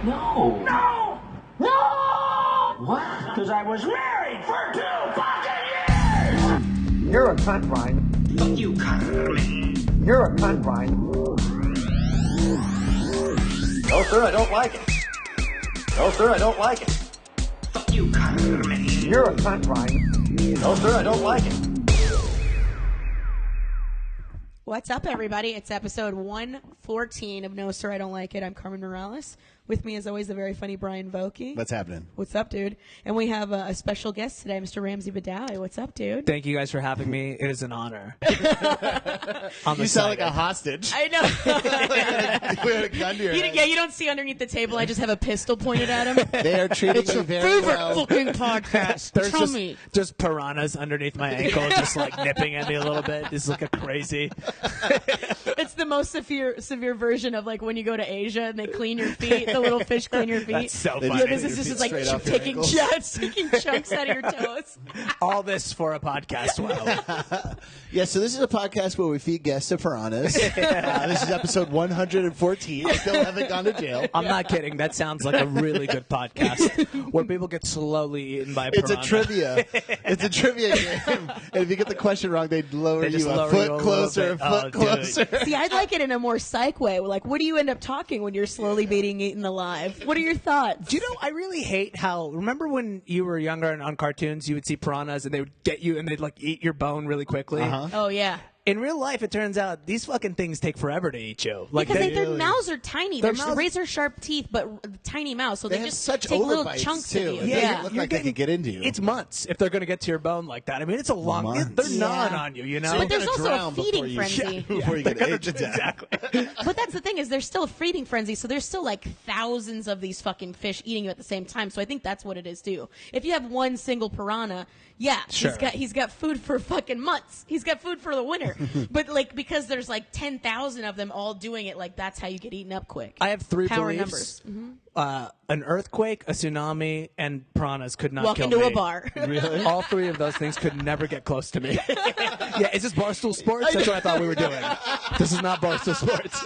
No. No! No! What? Because I was married for 2 fucking years! You're a cunt, Brian. Fuck you, Carmen. You're a cunt, Brian. No, sir, I don't like it. No, sir, I don't like it. Fuck you, Carmen. You're a cunt, Brian. No, sir, I don't like it. What's up, everybody? It's episode 114 of No, Sir, I Don't Like It. I'm Carmen Morales. With me, as always, the very funny Brian Vokey. What's happening? What's up, dude? And we have a special guest today, Mr. Ramsey Badawi. What's up, dude? Thank you guys for having me. It is an honor. You sound like a hostage. I know. We had a gun to your head. Yeah, you don't see underneath the table. I just have a pistol pointed at him. They are treating you very well. fucking podcast. There's Tell me. just piranhas underneath my ankle, just like nipping at me a little bit. Just looking crazy. It's the most severe version of like when you go to Asia and they clean your feet. The little fish clean your feet. That's so They funny. Yeah, this is Your just feet like straight off your taking ankles. taking chunks out of your toes. All this for a podcast. Wow. Yeah, so this is a podcast where we feed guests to piranhas. This is episode 114. Still haven't gone to jail. I'm not kidding. That sounds like a really good podcast where people get slowly eaten by a It's piranha. a trivia. It's a trivia game. And if you get the question wrong, they lower They just you a lower you foot a closer, a little bit. foot Oh, dude. closer. See, I'd like it in a more psych way. Like, what do you end up talking when you're slowly being eaten alive? What are your thoughts? Do you know, I really hate how, remember when you were younger and on cartoons, you would see piranhas and they would get you and they'd like eat your bone really quickly? Oh, yeah. In real life, it turns out these fucking things take forever to eat you. Like Because they, their mouths are tiny. Their They're mouths- razor sharp teeth, but tiny mouths. So They they, have just such take little overbites, chunks too. of you. It doesn't Yeah. look like they could get into you. It's months if they're going to get to your bone like that. I mean, it's a long. Months. They're gnawing Yeah. on you, you know. So But there's you're gonna also a drown before feeding you- frenzy. Before you get aged to death. Exactly. But that's the thing is there's still a feeding frenzy, so there's still like thousands of these fucking fish eating you at the same time. So I think that's what it is too. If you have one single piranha, yeah, Sure. he's got food for fucking months. He's got food for the winter. But like because there's like 10,000 of them all doing it, like that's how you get eaten up quick. I have three Power beliefs. numbers. An earthquake, a tsunami, and piranhas could not Walk kill into me. a bar. Really? All three of those things could never get close to me. Yeah, is this Barstool Sports? That's what I thought we were doing. This is not Barstool Sports.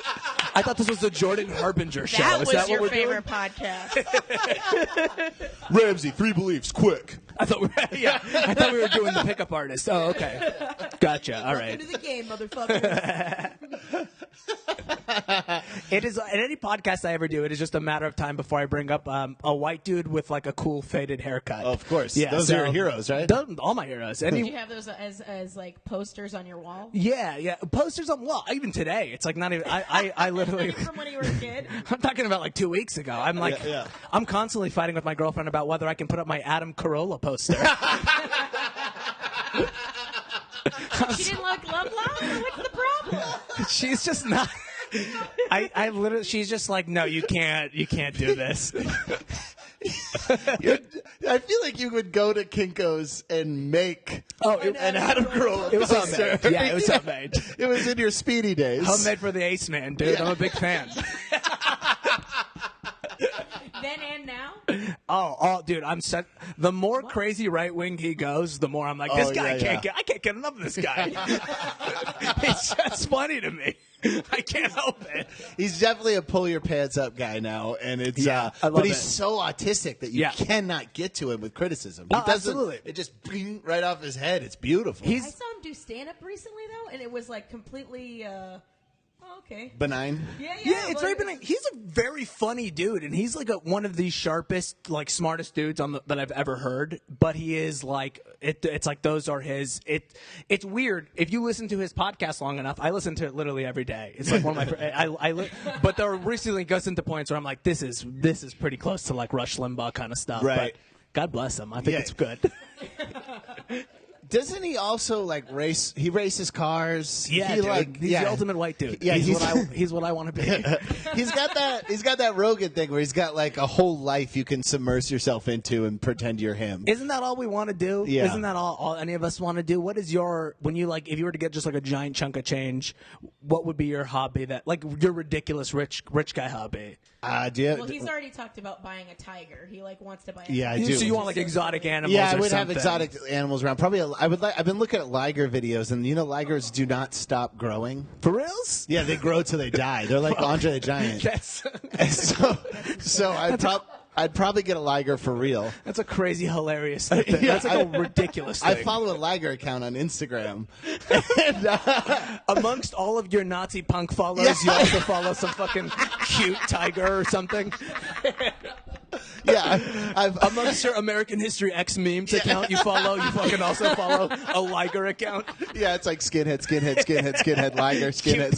I thought this was the Jordan Harbinger show. That is was that your what we're favorite doing? podcast. Ramsey, 3 beliefs, quick. I thought I thought we were doing the pickup artist. Oh, okay. Gotcha. All right. Into the game, motherfucker. It is, in any podcast I ever do, it is just a matter of time before I bring up a white dude with like a cool faded haircut. Of course. Yeah, Those so- are your heroes, right? All my heroes. Did you have those as like posters on your wall? Yeah. Posters on, well, even today, it's like not even, I literally, From when you were a kid? I'm talking about like 2 weeks ago. I'm like, Yeah. I'm constantly fighting with my girlfriend about whether I can put up my Adam Carolla poster. She didn't like Love Love? What's the problem? She's just not. I literally, she's just like, no, you can't do this. I feel like you would go to Kinko's and make an Adam Carolla It was poster. homemade. Yeah, it was homemade. It was in your speedy days. Homemade for the Ace Man, dude. I'm a big fan. Then and now? Oh, dude, I'm set. The more crazy right wing he goes, the more I'm like, this guy I can't get enough of this guy. It's just funny to me. I can't help it. He's definitely a pull your pants up guy now, and it's I love but he's it. so autistic that you cannot get to him with criticism. He Oh, doesn't. absolutely. It just bing, right off his head. It's beautiful. I saw him do stand-up recently, though, and it was, like, completely, okay. benign. Yeah, It's very benign. He's a very funny dude, and he's like one of the sharpest, like smartest dudes that I've ever heard. But he is like, it's like those are his. It's weird if you listen to his podcast long enough. I listen to it literally every day. It's like one of my. But there recently goes into points where I'm like, this is pretty close to like Rush Limbaugh kind of stuff. Right. But God bless him. I think it's good. Doesn't he also like race? He races cars. Yeah, he, dude. like He's the ultimate white dude. Yeah, he's what I want to be. He's got that Rogan thing where he's got like a whole life you can submerge yourself into and pretend you're him. Isn't that all we want to do? Yeah. Isn't that all any of us want to do? What is when you like, if you were to get just like a giant chunk of change, what would be your hobby that, like your ridiculous rich guy hobby? Well, he's already talked about buying a tiger. He like wants to buy a tiger. Yeah, I do. So you want like exotic animals? Yeah, I or would have something. exotic animals around. Probably I've been looking at Liger videos, and Ligers do not stop growing. For reals? Yeah, they grow till they die. They're like Andre the Giant. That's And so I'd probably get a Liger for real. that's a crazy, hilarious thing. Yeah, That's like a ridiculous thing. I follow a Liger account on Instagram. Amongst all of your Nazi punk followers, you also follow some fucking cute tiger or something. Yeah, I've Amongst your American History X memes account you fucking also follow a Liger account. yeah, it's like skinhead, Liger, skinhead.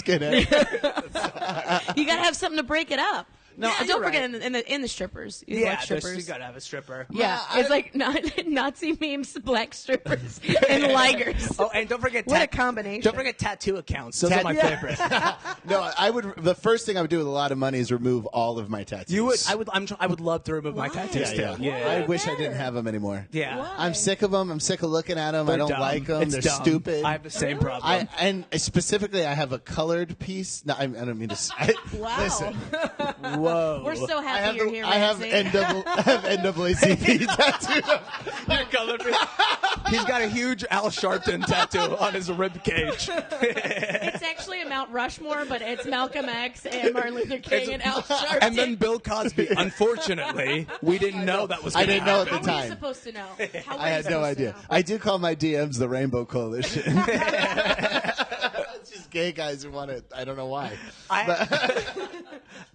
You gotta have something to break it up. No, And you're don't forget right. in the strippers. You Yeah, like strippers. you gotta have a stripper. Yeah, it's like Nazi memes, black strippers, and Ligers. Oh, and don't forget What a combination. Don't forget tattoo accounts. Those are my favorite. No, the first thing I would do with a lot of money is remove all of my tattoos. You would. I would love to remove my tattoos Yeah, too. yeah. I wish I didn't have them anymore. Yeah. Why? I'm sick of them. I'm sick of looking at them. I They're don't dumb. like them. It's They're dumb. stupid. I have the same problem. And specifically, I have a colored piece. No, I don't mean to. Wow. Listen, Whoa. We're so I happy have you're here, I have Ramsey. NAACP tattooed. Your color. He's got a huge Al Sharpton tattoo on his rib cage. It's actually a Mount Rushmore, but it's Malcolm X and Martin Luther King and Al Sharpton. And then Bill Cosby. Unfortunately, we didn't know that was I going to didn't know at happen. the How were you time. supposed to know? How were I you had no supposed to idea. know? I do call my DMs the Rainbow Coalition. It's just gay guys who want it. I don't know why.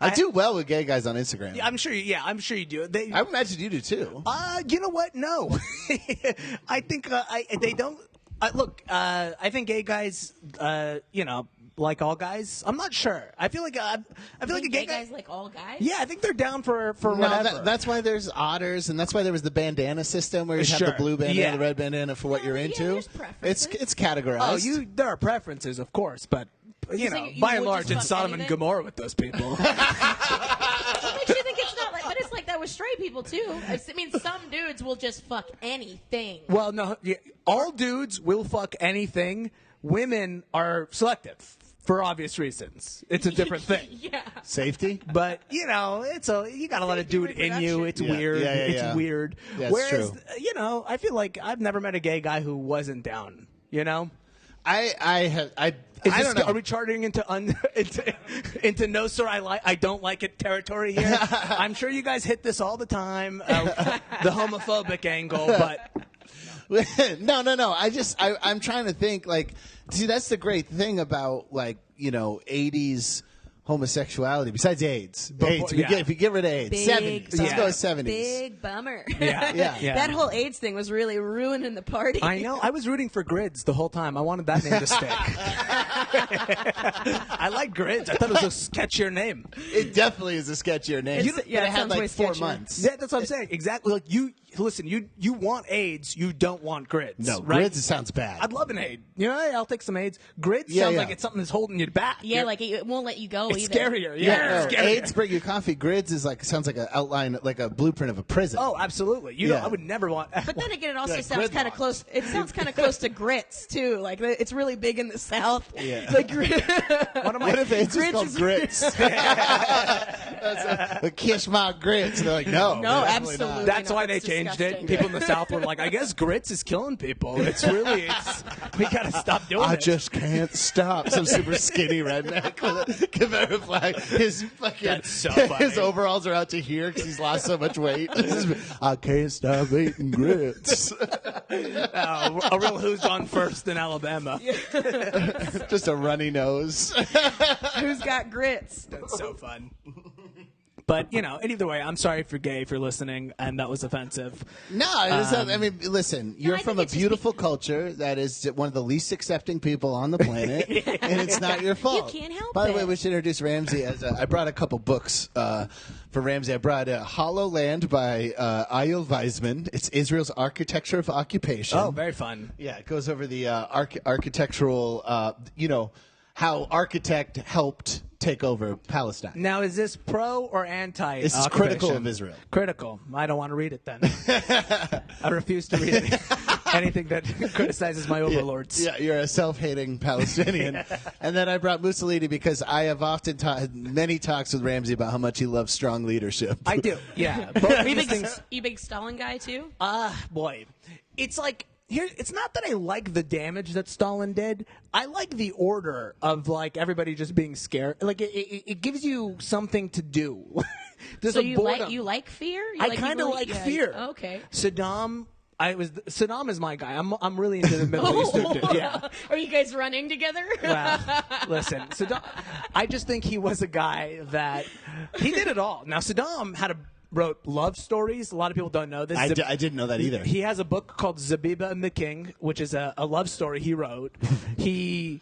I do well with gay guys on Instagram. I'm sure you do. I imagine you do too. You know what? No. I think they don't. Look, I think gay guys, like all guys. I'm not sure. I feel like a gay guy. guys like all guys? Yeah, I think they're down for No, whatever. that's why there's otters, and that's why there was the bandana system where you have Sure. the blue bandana, Yeah. the red bandana for what you're yeah, into. there's preferences. It's categorized. there are preferences, of course, but you know, saying you by and would large, just it's fuck Sodom and anything? Gomorrah with those people. What makes you think it's not like? But it's like that with straight people too. I mean, some dudes will just fuck anything. Well, no, all dudes will fuck anything. Women are selective for obvious reasons. It's a different thing. Yeah. Safety. But you gotta let it do it in you. It's Yeah. weird. Yeah, It's weird. That's Whereas, true. I feel like I've never met a gay guy who wasn't down. You know, I don't know. Are we charting into into no sir I don't like it territory here? I'm sure you guys hit this all the time, the homophobic angle, but. No. I'm trying to think. Like, see, that's the great thing about 80s homosexuality. Besides AIDS, if you get rid of AIDS, 70s. Let's go with 70s. Big bummer. Yeah. That whole AIDS thing was really ruining the party. I know. I was rooting for Grids the whole time. I wanted that name to stick. I like Grids. I thought it was a sketchier name. It definitely is a sketchier name. It's- yeah, but it it had sounds way 4 sketchier. months. Yeah, that's what I'm saying. Exactly. Like listen. You want AIDS. You don't want Grids. No, right? Grids, it sounds bad. I'd love an aid. Hey, I'll take some AIDS. Grids Yeah, sounds yeah. like it's something that's holding you back. Yeah, like it won't let you go it's either. scarier. Yeah, Yeah, no, scarier. AIDS bring you coffee. Grids is sounds like an outline, like a blueprint of a prison. Oh, absolutely. You know, Yeah. I would never want. But then again, it also Like sounds kind of gridlock. close. It sounds kind of close to grits too. Like it's really big in the South. Yeah. Like, What if AIDS is Grits called is- grits? That's a kiss my grits. And they're like, no, No, definitely absolutely. not. That's No, why they that's changed disgusting. it. People in the South were like, I guess grits is killing people. We gotta stop doing I it. just can't stop. Some super skinny redneck with a Confederate flag. His fucking That's so funny. his overalls are out to here because he's lost so much weight. I can't stop eating grits. A real who's on first in Alabama. Just a runny nose. who's got grits? That's so fun. But, either way, I'm sorry for gay for listening, and that was offensive. No, it's not, I mean, listen, you're I from think a it's just beautiful culture that is one of the least accepting people on the planet, and it's not your fault. can't help By the way, it. we should introduce Ramsey as I brought a couple books for Ramsey. I brought Hollow Land by Ayel Weizman. It's Israel's Architecture of Occupation. Oh, very fun. Yeah, it goes over the architectural, how architect helped take over Palestine. Now, is this pro or anti? This is critical of Israel. Critical. I don't want to read it then. I refuse to read anything that criticizes my overlords. Yeah, you're a self-hating Palestinian. And then I brought Mussolini because I have often had many talks with Ramsey about how much he loves strong leadership. I do. Yeah. Both of You these big, things. you big Stalin guy too? Boy. It's like, it's not that I like the damage that Stalin did. I like the order of like everybody just being scared. Like it gives you something to do. There's So a you boredom. like fear? You I kind of people- like yeah. fear. Okay. Saddam is my guy. I'm really into the Middle Eastern dude. Yeah. Are you guys running together? Well, listen, Saddam. I just think he was a guy that he did it all. Now Saddam wrote love stories. A lot of people don't know this. I didn't know that either. He has a book called Zabiba and the King, which is a love story he wrote. He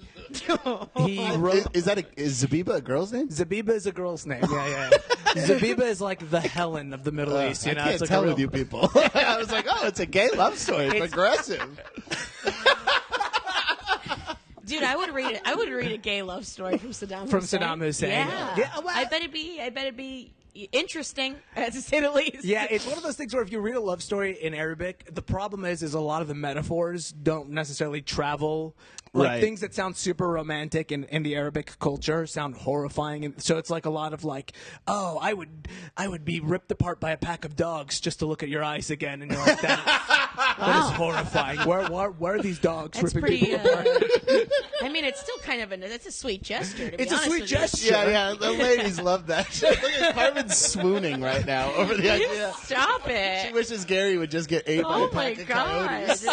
wrote. Is Zabiba a girl's name? Zabiba is a girl's name. Yeah. Zabiba is like the Helen of the Middle East. You know, I can't it's like tell a real- with you people. I was like, oh, it's a gay love story. It's progressive. Dude, I would read it. I would read a gay love story from Saddam From Hussein. Saddam Hussein. Yeah. Well, I bet it'd be interesting, to say the least. Yeah, it's one of those things where if you read a love story in Arabic, the problem is a lot of the metaphors don't necessarily travel. Like Right. things that sound super romantic in the Arabic culture sound horrifying, and so it's like a lot of like, oh, I would be ripped apart by a pack of dogs just to look at your eyes again, and you're like, that is horrifying. Where are these dogs That's ripping pretty. people apart? I mean, it's still kind of that's a sweet gesture. To be It's a honest sweet with you. gesture. Yeah. The ladies love that. Look at Carmen's swooning right now over the idea. Stop She it. wishes Gary would just get ate by a Oh my pack of god. coyotes.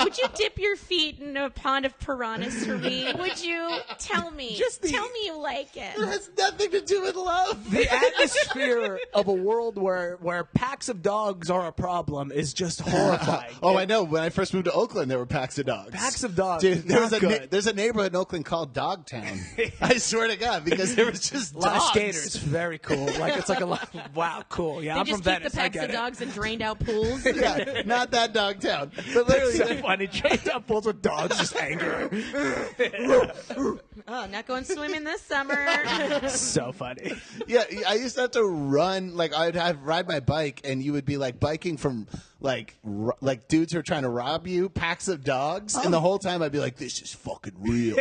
Would you dip your feet in a pond of piranhas for me? Would you? Tell me. Tell me you like It it. has nothing to do with love. The atmosphere of a world where packs of dogs are a problem is just horrifying. Oh, I know. When I first moved to Oakland, there were packs of dogs. Packs of dogs. Dude, Not good. there's a neighborhood in Oakland called Dogtown. I swear to God, because there was just A lot of dogs. skaters. Very cool. Like it's like a lot. Wow, cool. Yeah, They I'm just from keep Venice. the I packs get of it. dogs in drained out pools. Yeah, not that Dogtown. But It's literally, so funny. Trained up pools with dogs just angry. Oh, not going swimming this summer. So funny. yeah, I used to have to run. Like I'd ride my bike, and you would be like biking from like dudes who are trying to rob you, packs of dogs, and the whole time I'd be like, "This is fucking real.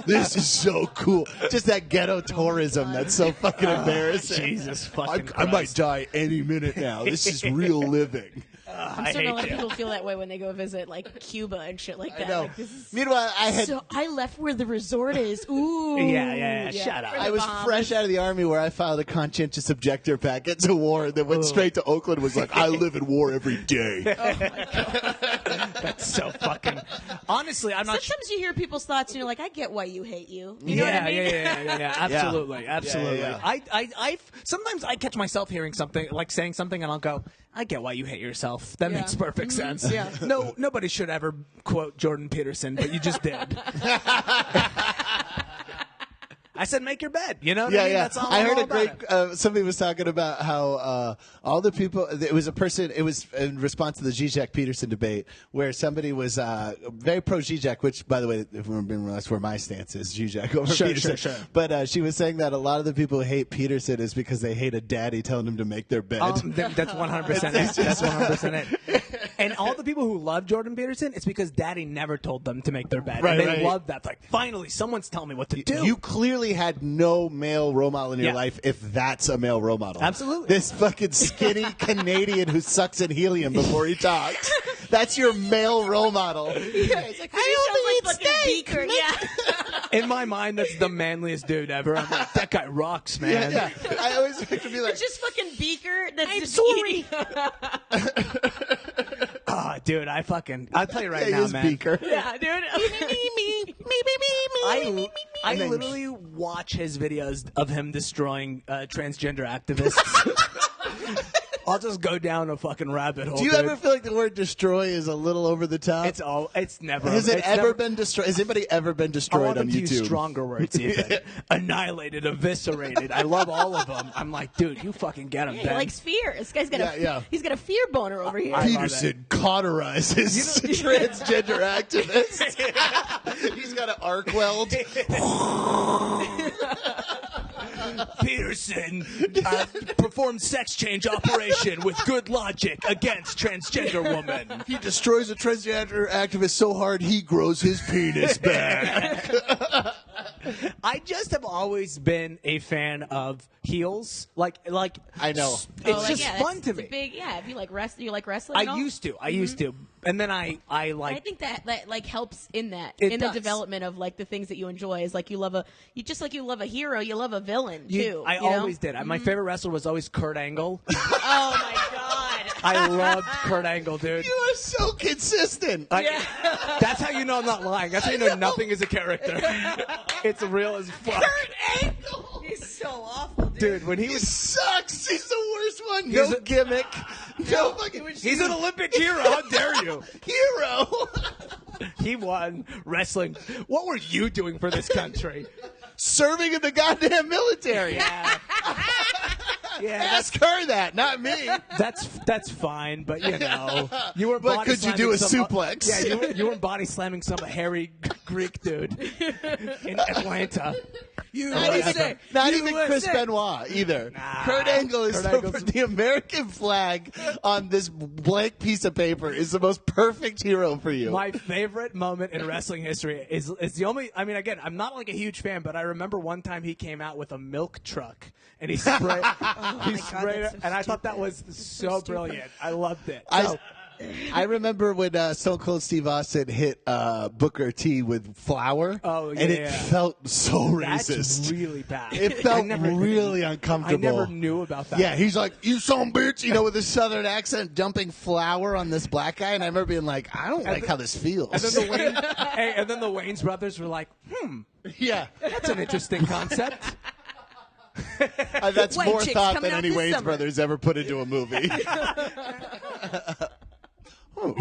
This is so cool." Just that ghetto tourism that's so fucking embarrassing. Jesus fucking I might Christ. die any minute now. This is real living. I'm starting to let people feel that way when they go visit like Cuba and shit like that. I know. Like, this is Meanwhile, I had. so I left where the resort is. Ooh. Yeah. Shut up. For the I was Bahamas. fresh out of the army where I filed a conscientious objector packet to war that went straight to Oakland and was like, I live in war every day. That's so fucking. Honestly, I'm not. Sometimes you hear people's thoughts and you're like, I get why you hate you. You know what I mean? Yeah. Absolutely. Yeah. I sometimes I catch myself hearing something, like saying something, and I'll go, I get why you hate yourself. That Yeah. makes perfect sense. Yeah. No, nobody should ever quote Jordan Peterson, but you just did. I said, make your bed. You know what I mean? That's all I heard all a great. Somebody was talking about how all the people. It was a person. It was in response to the Zizek Peterson debate, where somebody was very pro Zizek. Which, by the way, if we're being real, that's where my stance is: Zizek over Peterson. Sure. But she was saying that a lot of the people who hate Peterson is because they hate a daddy telling them to make their bed. That's 100% it. That's 100% it. And all the people who love Jordan Peterson, it's because daddy never told them to make their bed. Right, and they right. love that. Like, finally, someone's telling me what to do. You clearly had no male role model in your Yeah. life if that's a male role model. Absolutely. This fucking skinny Canadian who sucks in helium before he talks. That's your male role model. Yeah, it's like, I sounds like fucking Beaker. Yeah. In my mind, that's the manliest dude ever. I'm like, that guy rocks, man. Yeah. I always like to be like, It's just fucking Beaker. That's I'm just sorry. Oh, dude, I'll tell you right yeah, now, use man. Beaker. yeah, dude. I And then- literally watch his videos of him destroying transgender activists. I'll just go down a fucking rabbit hole. Do you dude. ever feel like the word destroy is a little over the top? It's never. Has it it's ever never, been destroyed? Has anybody ever been I destroyed want on them to use YouTube? stronger words, even. Annihilated, eviscerated. I love all of them. I'm like, dude, you fucking get him, He Ben. likes fear. This guy's got Yeah. he's got a fear boner over here. I love Peterson cauterizes transgender activists. He's got an arc weld. Peterson performed sex change operation with good logic against transgender woman. He destroys a transgender activist so hard he grows his penis back. I just have always been a fan of heels. Like I know. It's just fun to me. If you like wrestling, you like wrestling. I used to, and then I like. I think that like helps in that It the does. development of like the things that you enjoy. Is like you love you love a hero, you love a villain too. I you know? always did. My favorite wrestler was always Kurt Angle. Oh my god. I loved Kurt Angle, dude. You are so consistent. That's how you know I'm not lying. That's how you know nothing is a character. It's real as fuck. Kurt Angle. He's so awful, dude. Dude, when he He was sucks. He's the worst one. He's No a- gimmick. No fucking. he's an Olympic hero. How dare you? hero. He won wrestling. What were you doing for this country? Serving in the goddamn military. Yeah, Ask her that, not me. that's fine, but you know, you were. But could you do a slamming suplex? Yeah, you weren't body slamming some hairy Greek dude in Atlanta. Not even Chris Benoit either. Nah. Kurt Angle is Kurt Angle's- the American flag on this blank piece of paper is the most perfect hero for you. My favorite moment in wrestling history is the only. I mean, again, I'm not like a huge fan, but I remember one time he came out with a milk truck and he sprayed. He sprayed it, and I thought that was so brilliant. I loved it. I remember when Stone Cold Steve Austin hit Booker T with flour, and it felt so That's racist. really bad. It felt really uncomfortable. I never knew about that. Yeah, he's like, "You son bitch," with a southern accent, dumping flour on this black guy, and I remember being like, "I don't like how this feels." And then the Wayans brothers were like, yeah, that's an interesting concept. that's White more chicks thought coming than out any this Wayans summer. brothers ever put into a movie. We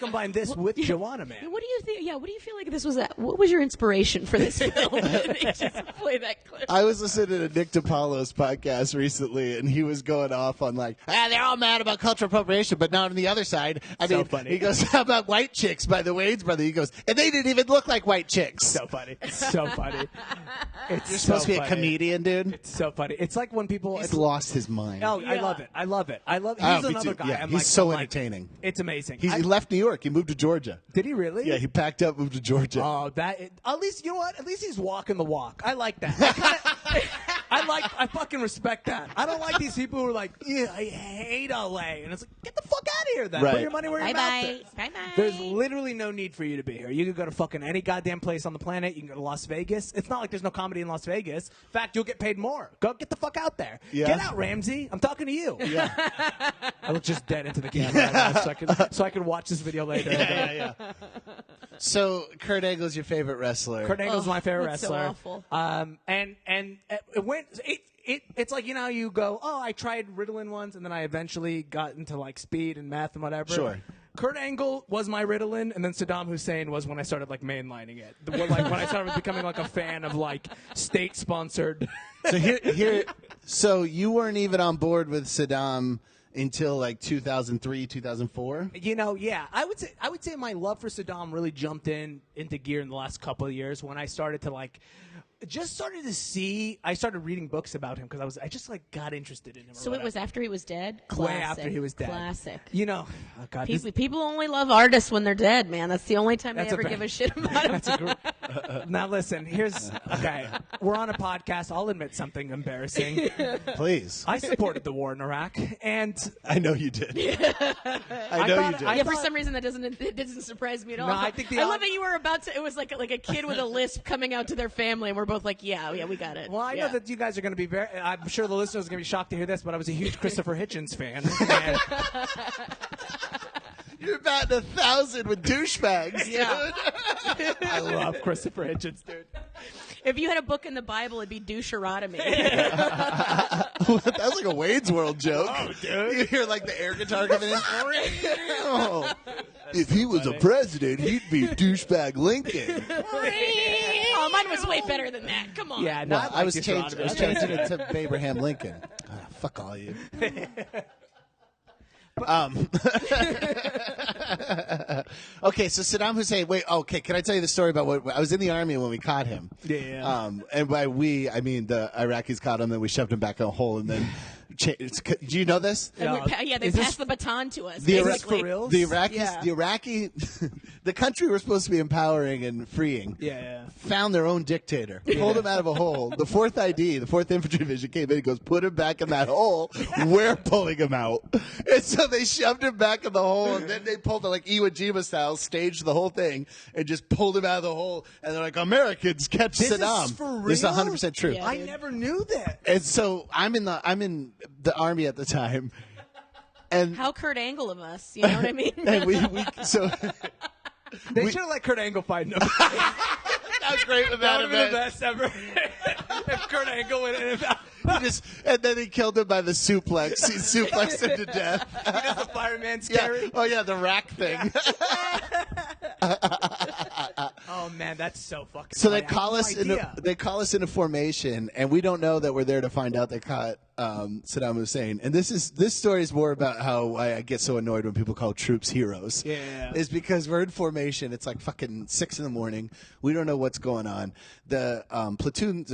combine this with Joanna Man. What do you think? Yeah, what do you feel like this was? What was your inspiration for this film? Just play that clip. I was listening to Nick DiPaolo's podcast recently, and he was going off on like, they're all mad about cultural appropriation, but not on the other side. I So mean, funny. he goes, how about white chicks by the Wayans brother? He goes, and they didn't even look like white chicks. So funny. It's so funny. It's You're supposed to be a comedian, dude. It's so funny. It's like when people. He's lost his mind. Oh, I love it. I love it. He's me another too. guy. Yeah, I'm he's like, so I'm like, entertaining. It's amazing. He left New York. He moved to Georgia. Did he really? Yeah, he packed up, moved to Georgia. Oh, at least you know what? At least he's walking the walk. I like that. I fucking respect that. I don't like these people who are like, yeah, I hate LA, and it's like, get the fuck out of here then. Right. Put your money where your mouth is. Bye bye. There's literally no need for you to be here. You can go to fucking any goddamn place on the planet. You can go to Las Vegas. It's not like there's no comedy in Las Vegas. In fact, you'll get paid more. Go get the fuck out there. Yeah. Get out, Ramsey. I'm talking to you. Yeah. I look just dead into the camera right now so I can watch this video later. yeah. So Kurt Angle's your favorite wrestler. Kurt Angle's my favorite that's so wrestler. awful. And it went. It's like, you go, oh, I tried Ritalin once, and then I eventually got into like speed and math and whatever. Sure. Kurt Angle was my Ritalin, and then Saddam Hussein was when I started like mainlining it. When I started becoming like a fan of like state sponsored. So so you weren't even on board with Saddam until like 2003, 2004. Yeah, I would say my love for Saddam really jumped into gear in the last couple of years when I started to like. I started reading books about him because I just like got interested in him. So it was after he was dead? Way after he was dead. Classic. Oh God. People only love artists when they're dead, man. That's the only time they That's a ever fair- give a shit about them. Now listen, okay. We're on a podcast. I'll admit something embarrassing. Please. I supported the war in Iraq, and I know you did. I know you did. Yeah, for some reason that doesn't surprise me at all. No, I think I love that you were about to. It was like a kid with a lisp coming out to their family, and we're both like, yeah, we got it. well, I know that you guys are going to be very. I'm sure the listeners are going to be shocked to hear this, but I was a huge Christopher Hitchens fan. And You're batting 1,000 with douchebags, Yeah. dude. I love Christopher Hitchens, dude. If you had a book in the Bible, it'd be doucherotomy. That's like a Wayne's World joke. Oh, dude. You hear like the air guitar coming in. If he was a president, he'd be douchebag Lincoln. Oh, mine was way better than that. Come on. Yeah, no, Well, I was changing it to Abraham Lincoln. Fuck all you. Okay, so Saddam Hussein. Wait, okay. Can I tell you the story about what I was in the army when we caught him? Yeah. And by we, I mean the Iraqis caught him, then we shoved him back in a hole, and then Do you know this? And they passed the baton to us. The basically. for reals? The Iraqis, Yeah. the country we're supposed to be empowering and freeing, found their own dictator, pulled him out of a hole. The 4th ID, the 4th Infantry Division came in and goes, put him back in that hole. We're pulling him out. And so they shoved him back in the hole, and then they pulled it like Iwo Jima style, staged the whole thing, and just pulled him out of the hole. And they're like, Americans catch Saddam. Is for real? This is 100% true. Yeah. I never knew that. And so I'm in the army at the time, and How Kurt Angle of us, you know what I mean? and we so They should have let Kurt Angle fight him. how great would That that would have have been the been? best ever. If Kurt Angle went in and And then he killed him by the suplex. He suplexed him to death. he does the fireman's Yeah. carry. Oh yeah, the rack thing. Oh man, that's so fucking. So they funny. I call had us no into idea. they call us into formation, and we don't know that we're there to find out they caught Saddam Hussein. And this story is more about how I get so annoyed when people call troops heroes. Yeah. Is because we're in formation. It's like fucking 6 a.m. We don't know what's going on. The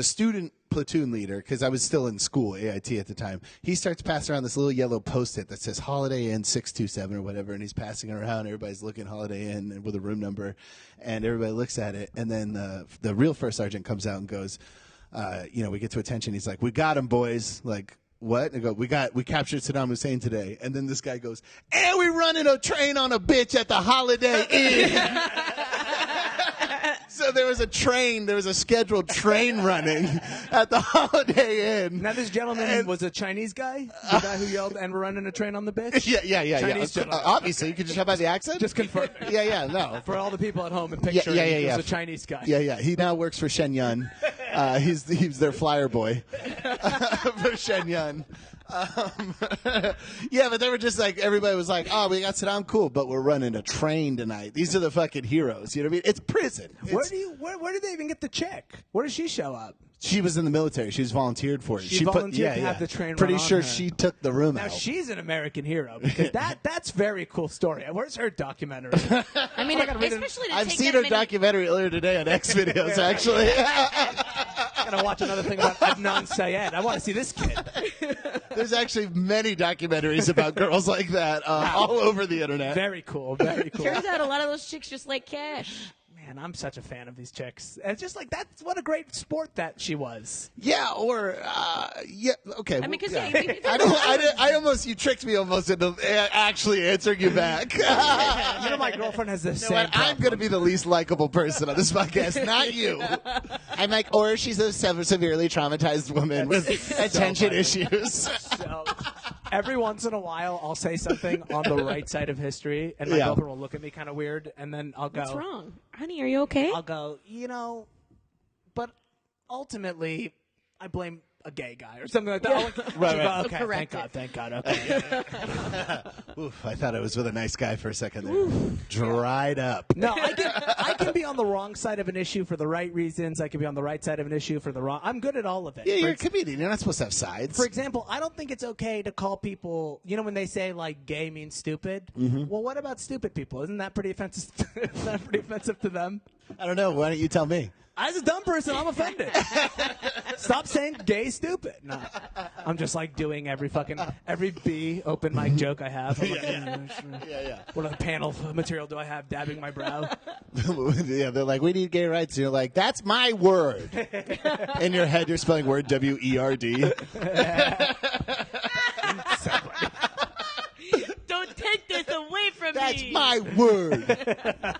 student platoon leader, because I was still in school, AIT at the time, he starts passing around this little yellow Post-it that says Holiday Inn 627 or whatever, and he's passing it around. Everybody's looking Holiday Inn with a room number, and everybody looks at it, and then the real first sergeant comes out and goes, we get to attention. He's like, "We got him, boys." Like, what? And I go, we captured Saddam Hussein today. And then this guy goes, "And we running a train on a bitch at the Holiday Inn." So there was a scheduled train running at the Holiday Inn. Now this gentleman was a Chinese guy, the guy who yelled, "And we're running a train on the bitch." Yeah. Chinese gentleman. Obviously, you could just have by the accent. Just confirm. No. For all the people at home and picturing, he was a Chinese guy. Yeah. He now works for Shenyang. He's their flyer boy for Shenyang. But they were just like, everybody was like, "Oh, we got Saddam, cool, but we're running a train tonight." These are the fucking heroes. You know what I mean? It's prison. Where did they even get the check? Where did she show up? She was in the military. She was volunteered for it. She volunteered to have the train Pretty run on sure her. she took the room Now out. she's an American hero because that's very cool story. Where's her documentary? I mean, gotta read it. especially to I've take seen that her many- documentary earlier today on X videos, actually. I gotta watch another thing about Adnan Syed. I want to see this kid. There's actually many documentaries about girls like that all over the internet. Very cool. Very cool. Turns out a lot of those chicks just like cash. Man, I'm such a fan of these chicks. It's just like that's what a great sport that she was. Yeah, or okay. I mean, because I almost you tricked me almost into actually answering you back. You know, my girlfriend has the same. I'm going to be the least likable person on this podcast, not you. I'm like, or she's a severely traumatized woman with attention issues. So, every once in a while, I'll say something on the right side of history, and my Yeah. girlfriend will look at me kind of weird, and then I'll go, What's wrong? Honey, are you okay? I'll go, but ultimately, I blame a gay guy or something like that. I'll like, Right. she'll go, okay, Correct thank God, okay. Oof, I thought I was with a nice guy for a second there. Dried up. No, I can be on the wrong side of an issue for the right reasons. I can be on the right side of an issue for the wrong. I'm good at all of it. Yeah, you're a comedian. You're not supposed to have sides. For example, I don't think it's okay to call people, when they say like gay means stupid. Well, what about stupid people? Isn't that pretty offensive? Isn't that pretty offensive to them? I don't know. Why don't you tell me? As a dumb person, I'm offended. Stop saying gay stupid. No, I'm just like doing every B open mic joke I have. I'm like, Yeah. What other panel material do I have dabbing my brow? Yeah, they're like, we need gay rights. And you're like, that's my word. In your head, you're spelling word W-E-R-D. Don't take this away from That's me. my word.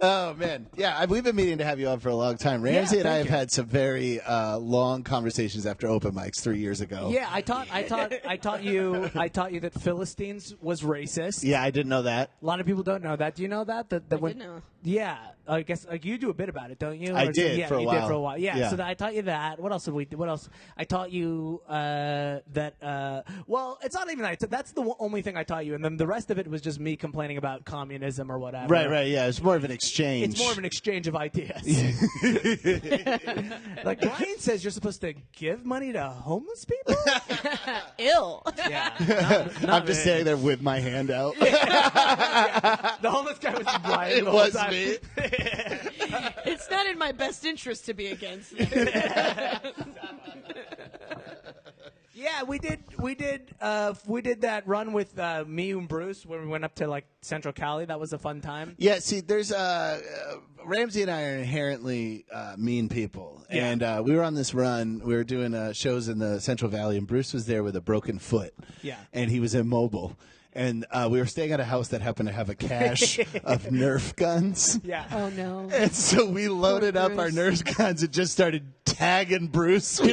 Oh man, yeah, we've been meaning to have you on for a long time. Ramsey and I have had some very long conversations after open mics 3 years ago. Yeah, I taught you that Philistines was racist. Yeah, I didn't know that. A lot of people don't know that. Do you know that? I did know. Yeah, I guess like you do a bit about it, don't you? I Or did yeah, for a you while. did for a while. Yeah, Yeah. so I taught you that. What else did we do? What else? I taught you that. Well, it's not even that. That's the only thing I taught you, and then the rest of it was just me complaining about communism or whatever. Right. Yeah, it's more of an exchange. It's more of an exchange of ideas. Like Brian says, you're supposed to give money to homeless people. Ill. Yeah, I'm just standing there with my hand out. The homeless guy was Brian. It the whole was time. me. It's not in my best interest to be against them. Yeah, we did that run with me and Bruce where we went up to like Central Cali. That was a fun time. Yeah, see, there's Ramsey and I are inherently mean people, and we were on this run. We were doing shows in the Central Valley, and Bruce was there with a broken foot. Yeah, and he was immobile. And we were staying at a house that happened to have a cache of Nerf guns. Yeah. Oh no. And so we loaded up our Nerf guns and just started tagging Bruce. And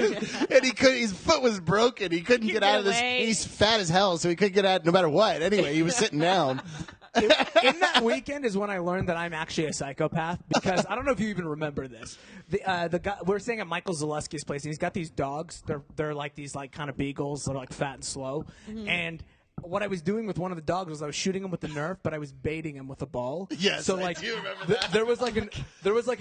he couldn't. His foot was broken. He couldn't get out of this. He's fat as hell, so he couldn't get out no matter what. Anyway, he was sitting down. In that weekend is when I learned that I'm actually a psychopath, because I don't know if you even remember this. The guy, we're staying at Michael Zaleski's place, and he's got these dogs. They're like these like kind of beagles that are like fat and slow. And what I was doing with one of the dogs was I was shooting him with the Nerf, but I was baiting him with a ball. Yes, so I like do remember that. There was like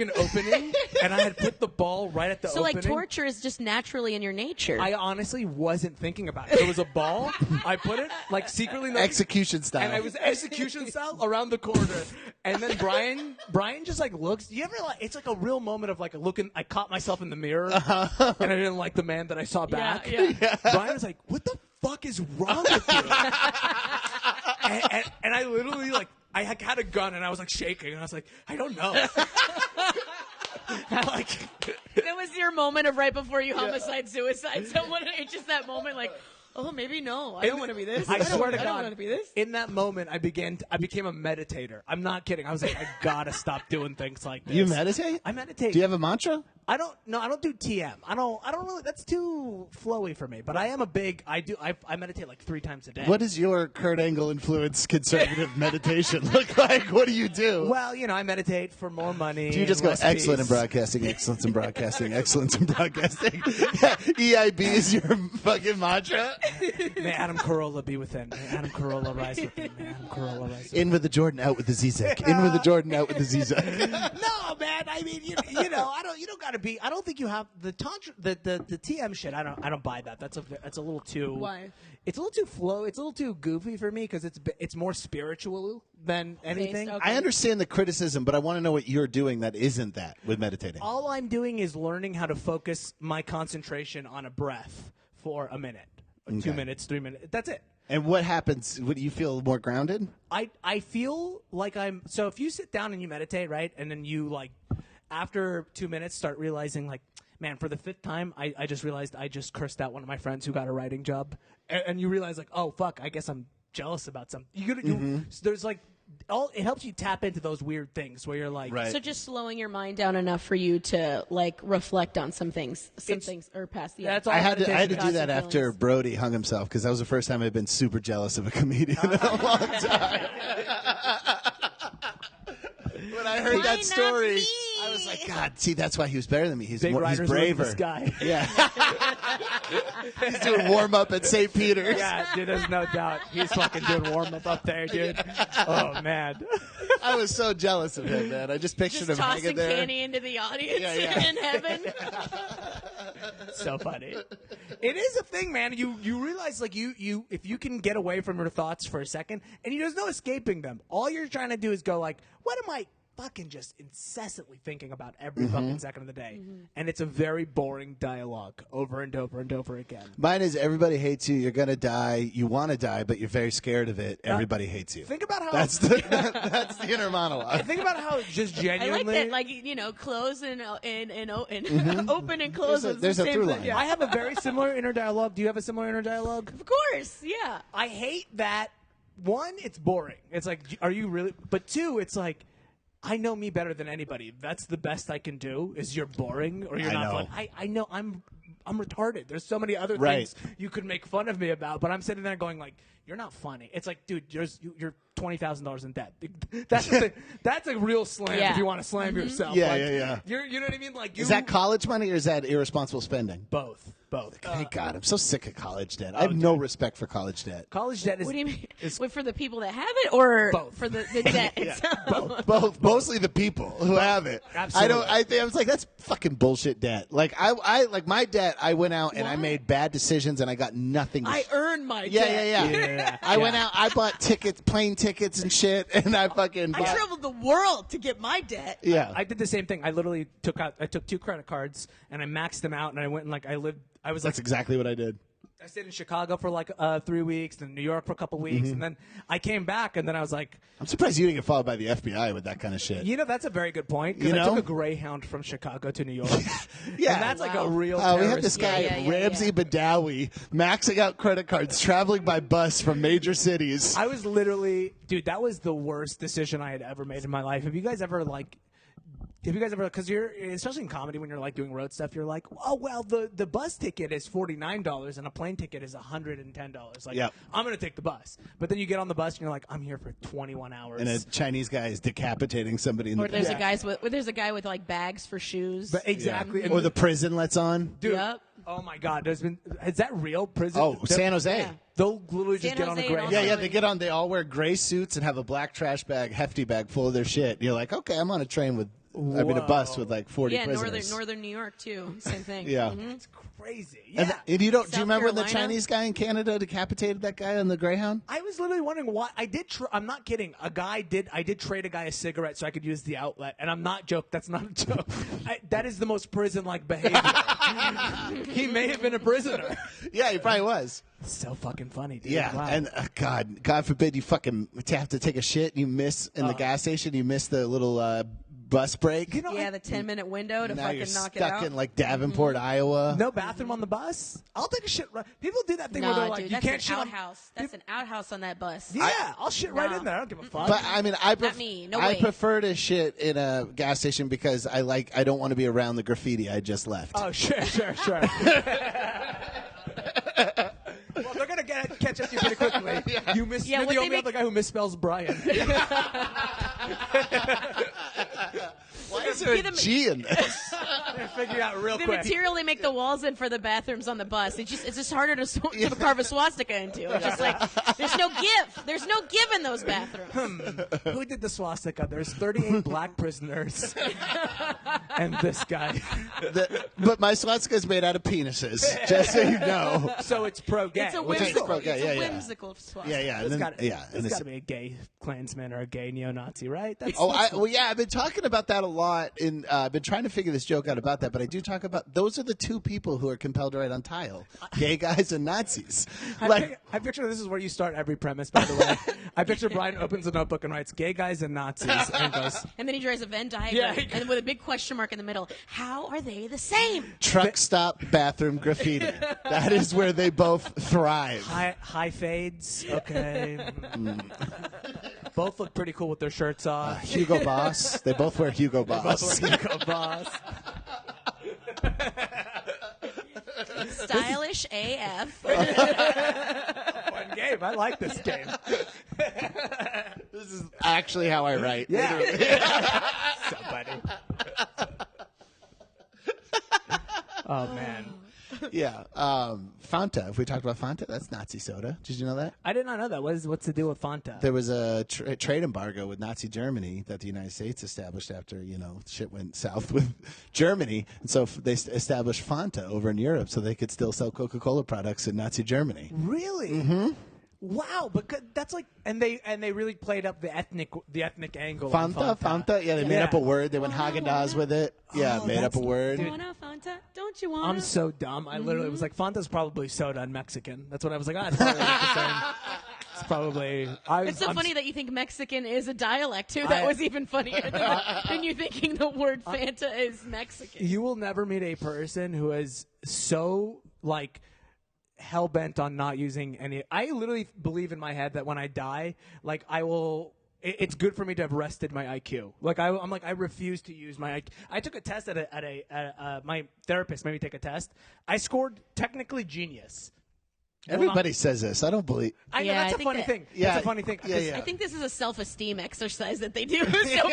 an opening, and I had put the ball right at the opening. So like torture is just naturally in your nature. I honestly wasn't thinking about it. There was a ball. I put it like secretly Execution style. and I was execution style around the corner. And then Brian just like looks. You ever like? It's like a real moment of like a looking. I caught myself in the mirror, and I didn't like the man that I saw back. Yeah. Brian was like, "What the fuck is wrong with you?" and I literally like I had a gun and I was like shaking and I was like, I don't know. Like that was your moment of right before you homicide suicide someone. It's just that moment like, oh, maybe no. I don't want to be this. I swear to I don't God, want to be this. in that moment, I became a meditator. I'm not kidding. I was like, I gotta stop doing things like this. You meditate? I meditate. Do you have a mantra? I don't do TM. I don't really. That's too flowy for me. But I am a big. I meditate like 3 times a day. What does your Kurt Angle influenced conservative meditation look like? What do you do? Well, I meditate for more money. Do you just and go less excellent in peace. broadcasting, excellence in broadcasting, excellence in broadcasting? EIB is your fucking mantra? May Adam Carolla be within. May Adam Carolla rise within. May Adam Carolla rise within. In with the Jordan, out with the Zizek. In with the Jordan, out with the Zizek. No, man. I mean, you don't gotta be. I don't think you have the tantra, the TM shit. I don't buy that. That's a little too. Why? It's a little too flow. It's a little too goofy for me because it's more spiritual than anything. Okay. I understand the criticism, but I want to know what you're doing that isn't that with meditating. All I'm doing is learning how to focus my concentration on a breath for a minute, 2 minutes, 3 minutes. That's it. And what happens? Would you feel more grounded? I feel like so if you sit down and you meditate, right, and then you like after 2 minutes start realizing like, man, for the 5th time I just realized I just cursed out one of my friends who got a writing job, and you realize like, oh fuck, I guess I'm jealous about something. So there's like it helps you tap into those weird things where you're like, Right. So just slowing your mind down enough for you to like reflect on some things or past. Yeah. That's all I had to do meditation that is. after Brody hung himself because that was the first time I'd been super jealous of a comedian in a long time. When I heard that story, I was like, God, see, that's why he was better than me. He's Big he's riders braver. in the sky. Yeah. He's doing warm up at St. Peter's. Yeah, dude, there's no doubt. He's fucking doing warm up there, dude. Oh, man. I was so jealous of him, man. I just pictured Just him hanging tossing there. candy into the audience Yeah. in heaven. So funny. It is a thing, man. You realize, like, you if you can get away from your thoughts for a second, and there's no escaping them. All you're trying to do is go, like, what am I fucking just incessantly thinking about every fucking second of the day? And it's a very boring dialogue over and over and over again. Mine is everybody hates you. You're gonna die. You want to die, but you're very scared of it. Everybody hates you. Think about how That's the inner monologue. think about how just I genuinely. like that, like close and open and close. There's a the same through thing. line. Yeah. I have a very similar inner dialogue. Do you have a similar inner dialogue? Of course, yeah. I hate that. One, it's boring. It's like, are you really? But two, it's like, I know me better than anybody. That's the best I can do. Is you're boring or you're I not know. fun. I know I'm retarded. There's so many other Right. things you could make fun of me about, but I'm sitting there going like, you're not funny. It's like, dude, you're $20,000 in debt. That's a real slam Yeah. if you want to slam yourself. Yeah, Like, yeah. You know what I mean? Like, Is that college money or is that irresponsible spending? both? Thank God. I'm so sick of college debt. I have no respect for college debt. College debt is. What do you mean? Wait, for the people that have it, or Both. for the debt itself? Both, mostly the people who have it. Absolutely. I was like, that's fucking bullshit debt. Like I like my debt. I went out and I made bad decisions and I got nothing. I earned my Yeah, debt. yeah. I went out. I bought plane tickets tickets and shit, and I fucking I traveled the world to get my debt. yeah. I did the same thing. I literally took 2 credit cards and I maxed them out, and I went and That's exactly what I did. I stayed in Chicago for like 3 weeks, then New York for a couple weeks, and then I came back, and then I was like, I'm surprised you didn't get followed by the FBI with that kind of shit. you know, that's a very good point, because You I know? took a Greyhound from Chicago to New York. Yeah. And that's like a Wow. real We had terrorist this guy, Yeah. Ramsey Badawi, maxing out credit cards, traveling by bus from major cities. I was literally, dude, that was the worst decision I had ever made in my life. Have you guys ever, because you're, especially in comedy, when you're like doing road stuff, you're like, oh, well, the bus ticket is $49 and a plane ticket is $110. Like, Yep. I'm going to take the bus. But then you get on the bus and you're like, I'm here for 21 hours. And a Chinese guy is decapitating somebody in Or the there's there's a guy with like bags for shoes. But exactly. And or the prison lets on. dude, Yep. oh my God, is that real prison? Oh, San Jose. Yeah. They'll literally just San get on a Jose and Greyhound. also- Yeah, they get on. They all wear gray suits and have a black trash bag, hefty bag full of their shit. And you're like, okay, I'm on a train with, a bus with like 40 Yeah, prisoners. northern New York too. Same thing. Yeah. Mhm. It's crazy. Yeah. And you don't? Do South you remember when the Carolina? Chinese guy in Canada decapitated that guy on the Greyhound? I was literally wondering why I did. I'm not kidding. I did trade a guy a cigarette so I could use the outlet, and I'm not joke. That's not a joke. That is the most prison-like behavior. He may have been a prisoner. Yeah, he probably was. It's so fucking funny, dude. Yeah, Wow. and God forbid you fucking have to take a shit. You miss in the gas station. You miss the little bus break. You know, Yeah, the 10-minute window to now you're fucking knock it stuck out. in like Davenport, Iowa. no bathroom on the bus. I'll take a shit. People do that thing where Nah, they're like, dude, you that's can't an shit on- outhouse. That's an outhouse on that bus. Yeah, I'll shit right Nah. in there. I don't give a fuck. But I mean, I me. No I way. prefer to shit in a gas station because I don't want to be around the graffiti I just left. Oh, sure. Well, they're gonna catch up to you pretty quickly. You miss. Yeah, you're what the they only make- other guy who misspells Brian. Why is there a the- G in this? Figure it out real The quick. material they make the walls in for the bathrooms on the bus, it's just harder to carve a swastika into. It's just like there's no give. There's no give in those bathrooms. Who did the swastika? There's 38 black prisoners, and this guy. But my swastika is made out of penises, just so you know. So it's pro-gay. It's a which is whimsical. cool. Yeah, It's a yeah. whimsical swastika. Yeah. There's And got then, and to it's- be a gay Klansman or a gay neo-Nazi, right? That's I've been talking about that a lot. I've been trying to figure this joke out about that, but I do talk about those are the two people who are compelled to write on tile: gay guys and Nazis. I picture this is where you start every premise, by the way. I picture Brian opens a notebook and writes gay guys and Nazis and goes, And then he draws a Venn diagram, Yeah. and then with a big question mark in the middle. How are they the same? truck stop bathroom graffiti. That is where they both thrive. high fades, okay. Both look pretty cool with their shirts off. Hugo Boss. They both wear Hugo Boss. Hugo Boss. Stylish AF. Fun game. I like this game. This is actually how I write. Yeah. Somebody. Oh man. Yeah. Fanta. If we talked about Fanta, that's Nazi soda. Did you know that? I did not know that. What's the deal with Fanta? There was a trade embargo with Nazi Germany that the United States established after, shit went south with Germany. And so they established Fanta over in Europe so they could still sell Coca-Cola products in Nazi Germany. Really? Mm-hmm. Wow, because that's like, and they really played up the ethnic angle. on Fanta? Yeah, they made up a word. They went Haagen-Dazs with it. Yeah, Oh, made up a word. Wanna Fanta? Don't you want? I'm so dumb. I literally was like, Fanta's probably soda in Mexican. That's what I was like. It's probably like the same. It's probably. It's so funny that you think Mexican is a dialect too. That was even funnier than you thinking the word Fanta is Mexican. You will never meet a person who is so like hell bent on not using any. I literally believe in my head that when I die, like I will. It's good for me to have rested my IQ. Like I'm like I refuse to use my IQ. I took a test at my therapist made me take a test. I scored technically genius. Everybody says this. I don't believe. I know Yeah, that's I a think funny that- thing. Yeah, That's a funny thing. yeah, 'Cause yeah. I think this is a self-esteem exercise that they do. So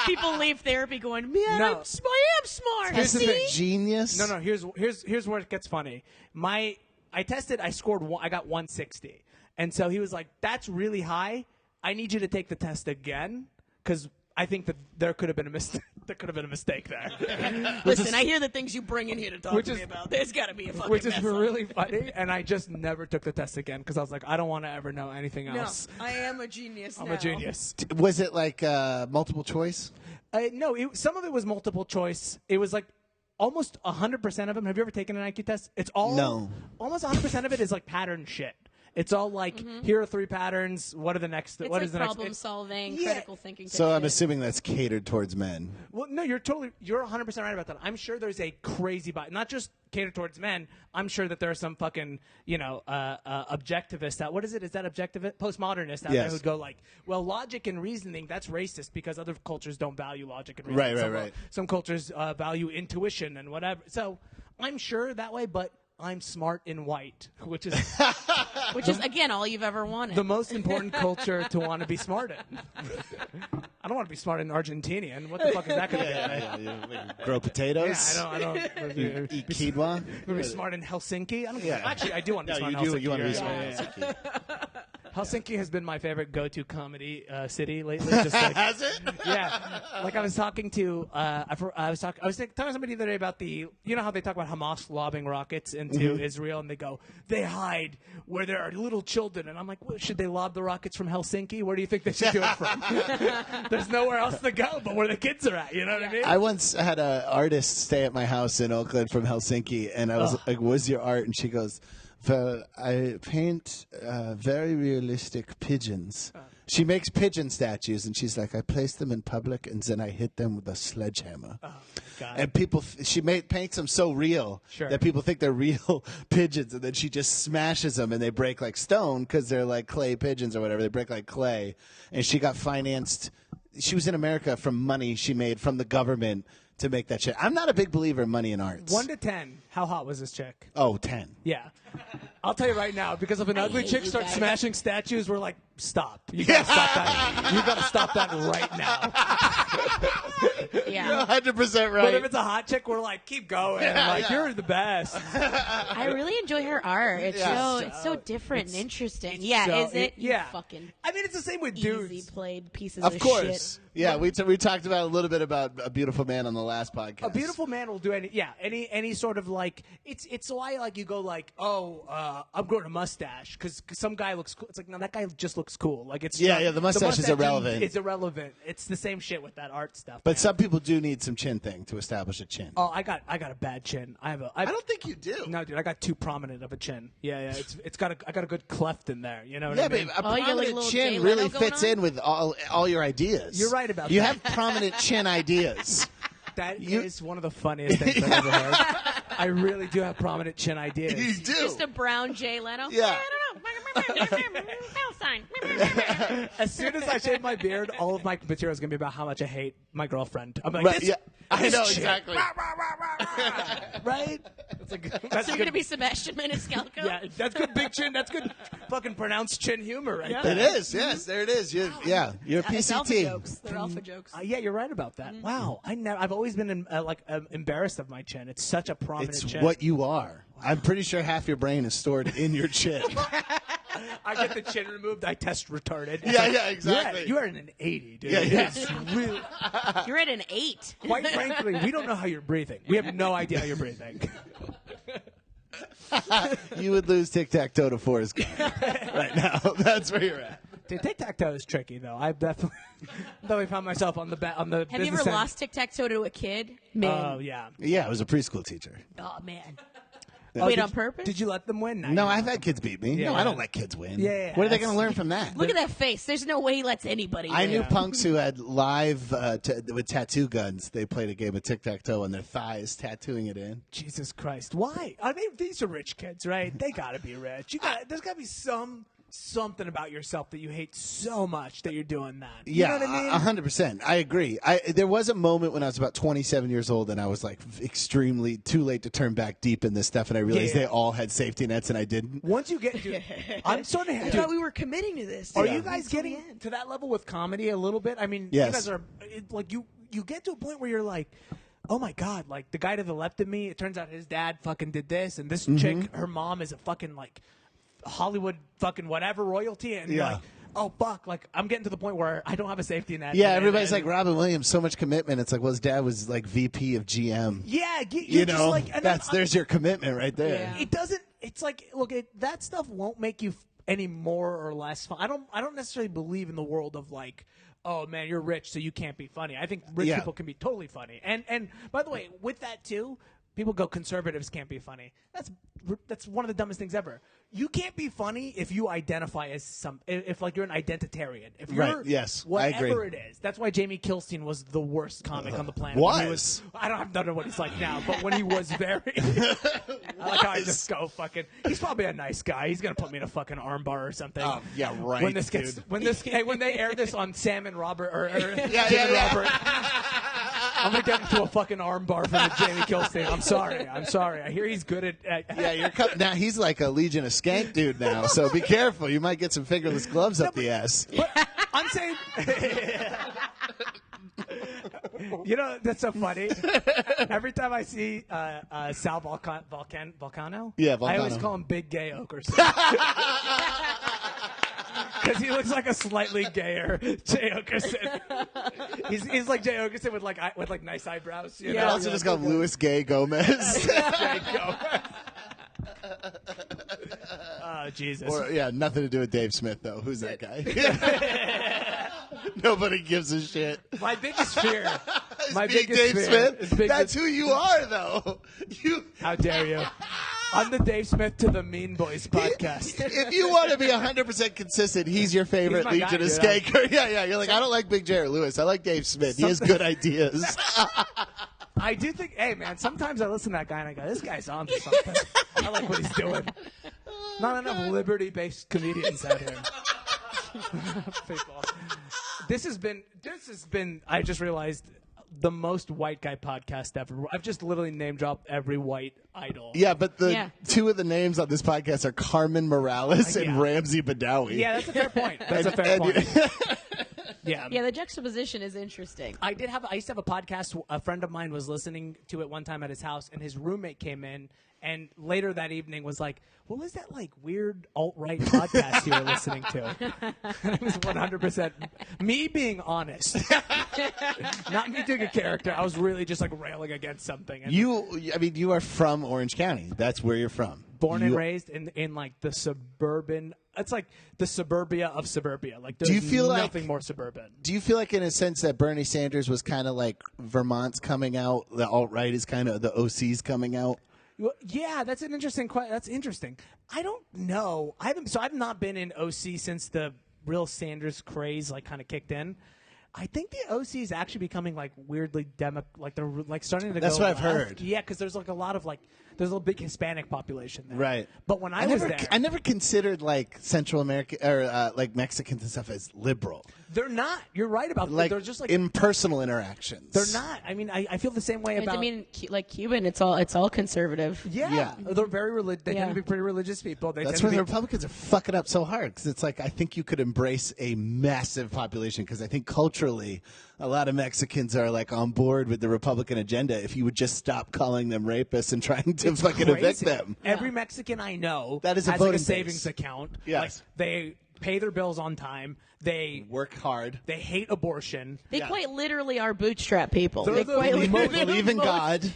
people leave therapy going, man, No. I am smart. Here's the See? thing. Genius. No. Here's where it gets funny. I tested. I scored. I got 160, and so he was like, "That's really high. I need you to take the test again because I think that there could have been a mistake. There could have been a mistake there. Listen, I hear the things you bring in here to talk to me about. There's got to be a fucking which is mess really funny. And I just never took the test again because I was like, I don't want to ever know anything No, else. I am a genius I'm now. a genius. Was it like multiple choice? No, some of it was multiple choice. It was like almost 100% of them. Have you ever taken an IQ test? It's all No. Almost 100% of it is like pattern shit. It's all like, here are 3 patterns. What are the next? It's what like is the next? problem solving, Yeah. critical thinking. So type I'm shit. assuming that's catered towards men. Well, no, you're 100% right about that. I'm sure there's a crazy bias, not just catered towards men. I'm sure that there are some fucking, objectivists out. What is it? Is that objectivist? Postmodernists out there Yes. who'd go like, well, logic and reasoning, that's racist because other cultures don't value logic and reasoning. Right. Some cultures value intuition and whatever. So I'm sure that way, but I'm smart in white, which is again all you've ever wanted. the most important culture to want to be smart in. I don't want to be smart in Argentinian. What the fuck is that going to be? Grow potatoes. Yeah, I don't. Eat quinoa. Be smart in Helsinki. I don't. Yeah. Actually, I do want to be No, smart in Helsinki. you want to be Yeah, smart. yeah, yeah. Helsinki has been my favorite go-to comedy city lately. Just Has it? yeah, like I was talking to I was talking to somebody the other day about you know how they talk about Hamas lobbing rockets into Israel and they go they hide where there are little children and I'm like, well, should they lob the rockets from Helsinki? Where do you think they should do it from? There's nowhere else to go but where the kids are at. You know what I mean? I once had an artist stay at my house in Oakland from Helsinki, and I was like, "What's your art?" And she goes, "Well, I paint very realistic pigeons." She makes pigeon statues, and she's like, "I place them in public, and then I hit them with a sledgehammer." God. And people, paints them so real Sure. that people think they're real pigeons, and then she just smashes them, and they break like stone because they're like clay pigeons or whatever. They break like clay, and she got financed. She was in America from money she made from the government to make that shit. I'm not a big believer in money in arts. 1 to 10, how hot was this chick? Oh, 10. Yeah. I'll tell you right now, because if an ugly hate chick you starts guys. smashing statues, we're like, stop. You gotta stop that. You gotta stop that right now. Yeah, 100% right. But if it's a hot chick, we're like, keep going. Like, you're the best. I really enjoy her art. It's so different and interesting. Yeah, So- is it? You yeah. fucking I mean, it's the same with easy dudes. played pieces Of of course. shit. Yeah, we talked about a little bit about A Beautiful Man on the last podcast. A beautiful man will do any sort of like it's why like you go like I'm growing a mustache because some guy looks cool. It's like no, that guy just looks cool. Like it's Yeah, the mustache is irrelevant. It's irrelevant. It's the same shit with that art stuff. But man. some people do need some chin thing to establish a chin. I got a bad chin. I don't think you do. No, dude, I got too prominent of a chin. Yeah. I got a good cleft in there. You know what Yeah, I mean? but a Oh, you got, like, a prominent little chin Jay really Leno going fits on? in with all your ideas. You're right about you that. have prominent chin ideas. That is one of the funniest things I've ever heard. I really do have prominent chin ideas. You do. Just a brown Jay Leno. Yeah. I don't know. Palestine. As soon as I shave my beard, all of my material is going to be about how much I hate my girlfriend. I'm like, Right, this, yeah. I this know, chick. exactly. Right? It's like, So that's you're good. gonna be Sebastian Maniscalco? Yeah, that's good big chin. That's good fucking pronounced chin humor right there. It is, yes, there it is. You're a It's alpha PCT. jokes. They're alpha jokes. Yeah, you're right about that. Wow, I've always been embarrassed of my chin. It's such a prominent It's chin. what you are. I'm pretty sure half your brain is stored in your chin. I get the chin removed. I test retarded. It's Yeah, like, yeah, exactly. You're at an 80, dude. Yeah, yeah. It's really, You're at an 8. quite frankly, we don't know how you're breathing. We have no idea how you're breathing. You would lose tic-tac-toe to Forrest Gump right now. That's where you're at. Dude, tic-tac-toe is tricky, though. I've definitely found myself on the Have you business ever end. lost tic-tac-toe to a kid? Man. Oh, yeah. Yeah, I was a preschool teacher. Oh, man. Oh, Wait, did- on purpose? Did you let them win? No, I've had kids beat me. Yeah. No, I don't let kids win. Yeah, What are they that's- going to learn from that? Look at that face. There's no way he lets anybody I win. knew punks who had live with tattoo guns. They played a game of tic-tac-toe on their thighs, tattooing it in. Jesus Christ. Why? Are they? These are rich kids, right? They got to be rich. There's got to be something about yourself that you hate so much that you're doing that. You Yeah, know what I mean? 100%. I agree. There was a moment when I was about 27 years old and I was like extremely too late to turn back deep in this stuff, and I realized Yeah. they all had safety nets and I didn't. Once you get, dude, I'm starting to. I thought we were committing to this. Are Yeah. you guys getting to that level with comedy a little bit? I mean, Yes. you guys are like you get to a point where you're like, oh my god, like the guy to the left of me. It turns out his dad fucking did this, and this chick, her mom is a fucking like Hollywood fucking whatever royalty, and you're Yeah. like, oh fuck, like I'm getting to the point where I don't have a safety net. Yeah, everybody's like Robin Williams, so much commitment. It's like, well, his dad was like VP of GM. Yeah, You know, like, and there's your commitment right there. Yeah. it doesn't. It's like, look, that stuff won't make you any more or less fun. I don't necessarily believe in the world of like, oh man, you're rich, so you can't be funny. I think rich people can be totally funny. And by the way, with that too, people go conservatives can't be funny. That's one of the dumbest things ever. You can't be funny if you identify as if like you're an identitarian. If you're Right, yes, I whatever agree. it is. That's why Jamie Kilstein was the worst comic on the planet. Was. I don't know what he's like now, but when he was very I like how I just go fucking. He's probably a nice guy. He's gonna put me in a fucking armbar or something. Yeah, right. When this gets dude. when they air this on Sam and Robert or Yeah, Jim and yeah. Robert, I'm gonna get into a fucking armbar from the Jamie Kilstein. I'm sorry. I hear he's good at. Yeah, you're now he's like a Legion of Skank dude now, so be careful. You might get some fingerless gloves up the ass. But I'm saying, you know, that's so funny. Every time I see Sal Volcano, Yeah, I always Volcano. call him Big Gay Okerson. Because he looks like a slightly gayer Jay Okerson. He's like Jay Okerson with like nice eyebrows. You You know? also just got Louis Gay Gomez. Jay Gomez. Oh Jesus! Or, yeah, nothing to do with Dave Smith, though. Who's that guy? Nobody gives a shit. My biggest fear. My Big biggest Dave fear. Smith? is Big That's who you are, though. How dare you? On the Dave Smith to the Mean Boys podcast. If you want to be 100% consistent, he's your favorite He's my Legion guy, of dude. Skanker. Yeah. You're like, I don't like Big J or Lewis. I like Dave Smith. He has good ideas. I do think, hey man, sometimes I listen to that guy and I go, this guy's on to something. I like what he's doing. Not enough liberty-based comedians out here. People. This has been, I just realized, the most white guy podcast ever. I've just literally name dropped every white idol. Yeah, but Yeah. two of the names on this podcast are Carmen Morales and Yeah. Ramsey Badawi. Yeah, that's a fair point. That's a fair point. Yeah. Yeah, the juxtaposition is interesting. I used to have a podcast. A friend of mine was listening to it one time at his house, and his roommate came in, and later that evening was like, "What was that like weird alt-right podcast you were listening to?" And it was 100% me being honest, not me doing a character. I was really just like railing against something. And you are from Orange County. That's where you're from. born and raised in like the suburban. It's like the suburbia of suburbia. Like there's Do you feel nothing like- more suburban. Do you feel like, in a sense, that Bernie Sanders was kind of like Vermont's coming out? The alt-right is kind of the OC's coming out? Well, yeah, that's an interesting question. That's interesting. I don't know. I've not been in OC since the real Sanders craze like kind of kicked in. I think the OC is actually becoming like weirdly like they're like starting to. That's go what I've left. heard. Yeah, because there's like a lot of like there's a big Hispanic population there. Right. But when I was there, I never considered like Central America or like Mexicans and stuff as liberal. they're not. You're right about that. Like They're just like impersonal interactions. they're not. I mean, I feel the same way about. I mean, like Cuban, it's all conservative. Yeah, they're very religious. They tend Yeah. to be pretty religious people. They That's tend where to the be, Republicans are fucking up so hard, because it's like, I think you could embrace a massive population, because I think culturally a lot of Mexicans are like on board with the Republican agenda if you would just stop calling them rapists and trying to fucking evict crazy. them. Every Mexican I know That is a has like a voting savings base. account. Yes. Like they pay their bills on time. They Work hard. they hate abortion. They Yeah. quite literally are bootstrap people. They're They the quite most- literally- Believe in God.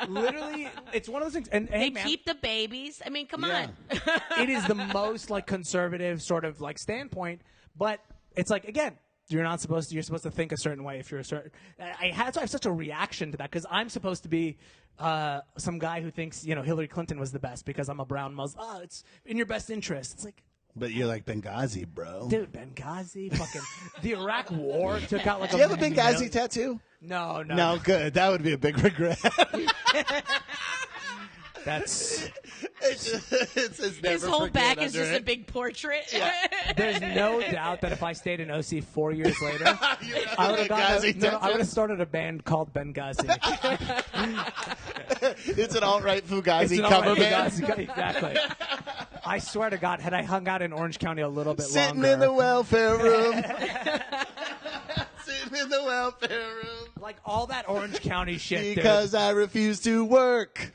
Literally, it's one of those things. And hey, They man, keep the babies. I mean, come Yeah. on. it is the most like conservative sort of like standpoint. But it's like again, you're supposed to think a certain way if you're a certain. I have such a reaction to that because I'm supposed to be some guy who thinks Hillary Clinton was the best because I'm a brown Muslim. Oh, it's in your best interest. It's like. But you're like Benghazi, bro. Dude, Benghazi, fucking the Iraq War took out like. Do you have a Benghazi tattoo? No. No, good. That would be a big regret. That's It says never His whole forget back is under just it. a big portrait. there's no doubt that if I stayed in OC 4 years later, I would have Benghazi tattoo. I would have started a band called Benghazi. It's an alt-right Fugazi It's an cover all-right band. Benghazi, exactly. I swear to God, had I hung out in Orange County a little bit Sitting longer, in the welfare room. Sitting in the welfare room. like all that Orange County shit, Because I refuse to work.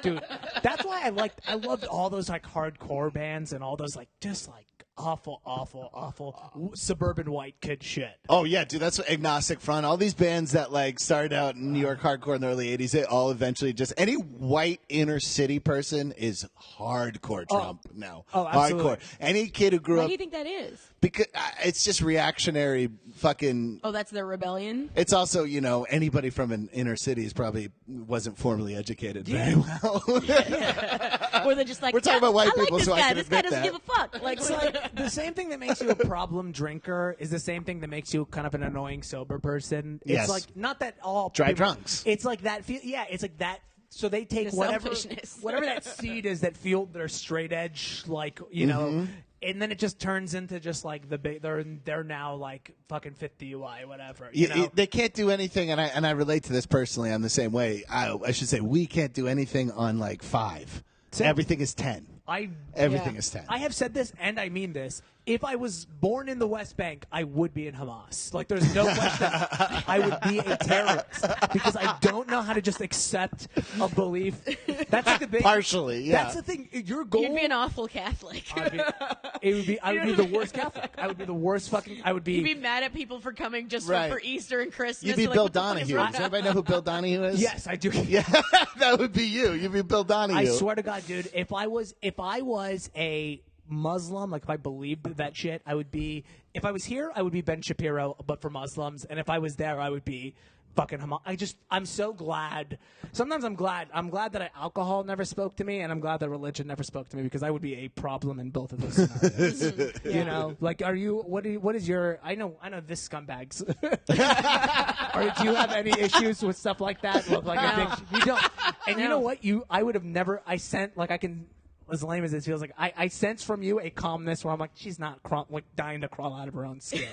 dude. That's why I loved all those like hardcore bands and all those like just like awful suburban white kid shit. Oh yeah, dude, that's what Agnostic Front. All these bands that like started out in New York hardcore in the early '80s, they all eventually just any white inner city person is hardcore Trump now. Oh, absolutely. Hardcore. Any kid who grew Why up do you think that is? because it's just reactionary fucking. Oh, that's their rebellion? It's also, anybody from an inner city is probably wasn't formally educated very well. Or they're just like, We're talking about white I people, like this so I guy. can This guy admit doesn't that. give a fuck. Like, It's like the same thing that makes you a problem drinker is the same thing that makes you kind of an annoying sober person. It's Yes. like not that all Dry people- drunks. It's like that. It's like that. So they take The whatever selfishness. that seed is that fueled their straight edge, like Mm-hmm. and then it just turns into just like they're now like fucking fit DUI, whatever. They can't do anything, and I relate to this personally. I'm the same way. I should say we can't do anything on like 5. Same. Everything is 10. Everything is 10. I have said this, and I mean this. If I was born in the West Bank, I would be in Hamas. Like, there's no question. I would be a terrorist because I don't know how to just accept a belief. That's like the big. Partially, yeah. That's the thing. Your goal. you'd be an awful Catholic. I would be the worst Catholic. I would be the worst fucking. I would be. You'd be mad at people for coming just Right. for Easter and Christmas. You'd be You're Bill like, what the fuck is Donahue. wrong? Does anybody know who Bill Donahue is? Yes, I do. Yeah, that would be you. You'd be Bill Donahue. I swear to God, dude, if I was a Muslim, like if I believed that shit, I would be. If I was here, I would be Ben Shapiro, but for Muslims, and if I was there, I would be fucking Hamas. I'm so glad. Sometimes I'm glad. I'm glad that alcohol never spoke to me, and I'm glad that religion never spoke to me because I would be a problem in both of those scenarios. You know, like, are you? What is your? I know this scumbags. Or do you have any issues with stuff like that? Like addiction? You don't. And you know what? I would have never. I sent like I can. As lame as it feels, like I sense from you a calmness where I'm like, she's not like dying to crawl out of her own skin.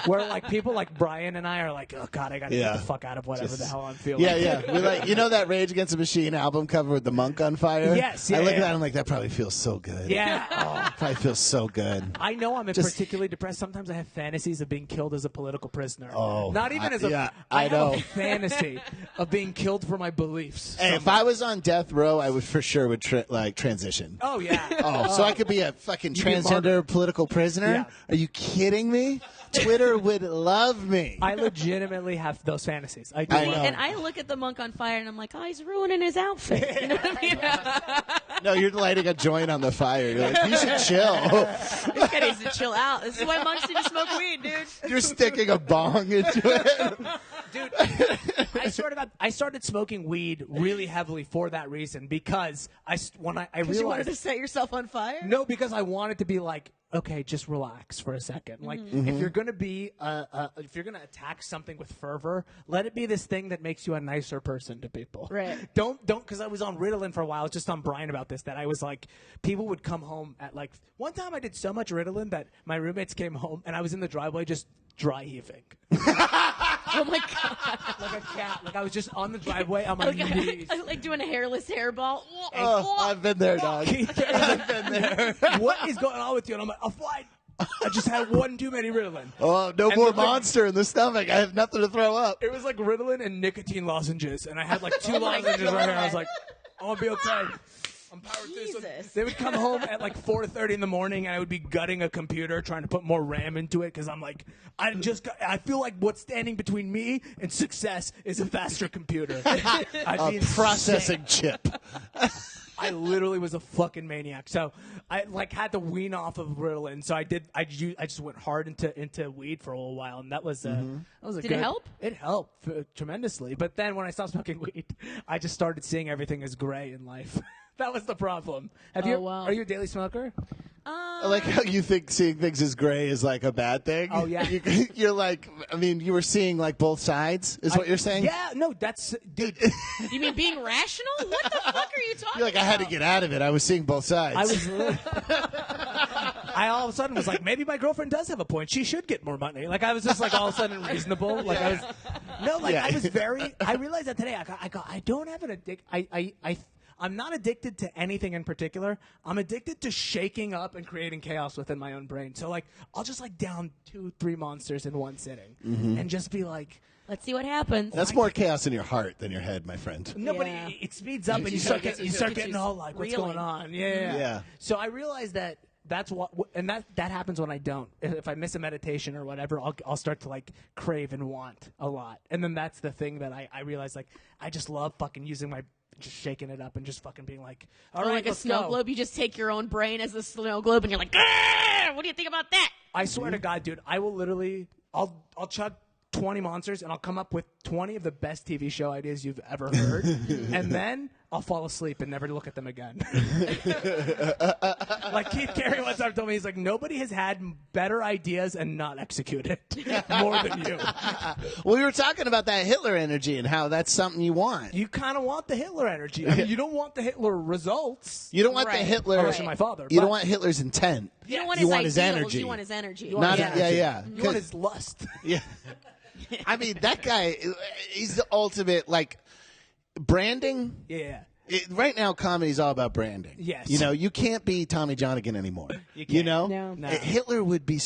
Where like people like Brian and I are like, oh God, I gotta get the fuck out of whatever the hell I'm feeling. Yeah. We're like, that Rage Against the Machine album cover with the monk on fire? Yes, I look yeah. at that and I'm like, that probably feels so good. Yeah. Oh. Probably feels so good. I know I'm particularly depressed. Sometimes I have fantasies of being killed as a political prisoner. Oh, not even as a. yeah, I I have know. a fantasy of being killed for my beliefs. Hey, if I was on death row, I would for sure transition. Oh yeah. Oh, so I could be a fucking You'd be transgender martyred. political prisoner? Yeah. Are you kidding me? Twitter would love me. I legitimately have those fantasies. I do. I know. And I look at the monk on fire and I'm like, oh, he's ruining his outfit. You know what I mean? No, you're lighting a joint on the fire. You're like, you should chill. This guy needs to chill out. This is why monks need to smoke weed, dude. You're sticking a bong into it. Dude, I started smoking weed really heavily for that reason because I realized You wanted to set yourself on fire? no, because I wanted to be like, okay, just relax for a second. Like, if you're gonna be, if you're gonna attack something with fervor, let it be this thing that makes you a nicer person to people. Right. Don't, because I was on Ritalin for a while. I was just on Brian about this. That I was like, people would come home at like one time I did so much Ritalin that my roommates came home and I was in the driveway just dry heaving. Oh my god! Like a cat. Like I was just on the driveway on my knees. Like doing a hairless hairball. Oh, I've been there, dog. I've been there. What is going on with you? And I'm like, I'm fine. I just had one too many Ritalin. Oh, no And more the thing- monster in the stomach. I have nothing to throw up. It was like Ritalin and nicotine lozenges, and I had like 2 lozenges right here. I was like, I'm gonna be okay. I'm powered through. So Jesus. they would come home at like 4:30 in the morning, and I would be gutting a computer trying to put more RAM into it because I'm like, I feel like what's standing between me and success is a faster computer. I'd be A processing chip. I literally was a fucking maniac. So I like had to wean off of Ritalin. So I just went hard into weed for a little while, and that was that was a Did good, it help? It helped tremendously. But then when I stopped smoking weed, I just started seeing everything as gray in life. That was the problem. Wow. Are you a daily smoker? I like how you think seeing things as gray is like a bad thing. Oh, yeah. You're like, I mean, you were seeing like both sides, is what you're saying? Yeah, no, that's dude. You mean being rational? What the fuck are you talking You're like, I had to about? get out of it. I was seeing both sides. I was. I all of a sudden was like, maybe my girlfriend does have a point. She should get more money. Like I was just like all of a sudden reasonable. Like I was. No, like Yeah. I was very. I realized that today. I don't have an addict. I'm not addicted to anything in particular. I'm addicted to shaking up and creating chaos within my own brain. So like, I'll just like down 2-3 monsters in one sitting, and just be like, Let's see what happens. That's more chaos in your heart than your head, my friend. no, but it speeds up, and you start getting all like, what's Reeling. going on? Yeah. Yeah. So I realized that That's what, and that happens when I don't. If I miss a meditation or whatever, I'll start to like crave and want a lot, and then that's the thing that I realize, like, I just love fucking using my, just shaking it up and just fucking being like, all right, like a let's snow go. globe. You just take your own brain as a snow globe, and you're like, what do you think about that? I swear to God, dude, I will literally, I'll chug 20 monsters and I'll come up with 20 of the best TV show ideas you've ever heard, and then I'll fall asleep and never look at them again. Like Keith Carey one time told me, he's like, nobody has had better ideas and not executed more than you. Well, we were talking about that Hitler energy and how that's something you want. You kind of want the Hitler energy. I mean, you don't want the Hitler results. You don't want the Right. Hitler. Unless you're my father. You but don't want Hitler's intent. You don't want You his want his ideals, energy. You want his energy. Not his yeah. You want his lust. Yeah. I mean, that guy, he's the ultimate, like, branding. Yeah. Right now, comedy's all about branding. Yes. You know, you can't be Tommy Johnigan anymore. You can't. You know? No. Hitler would be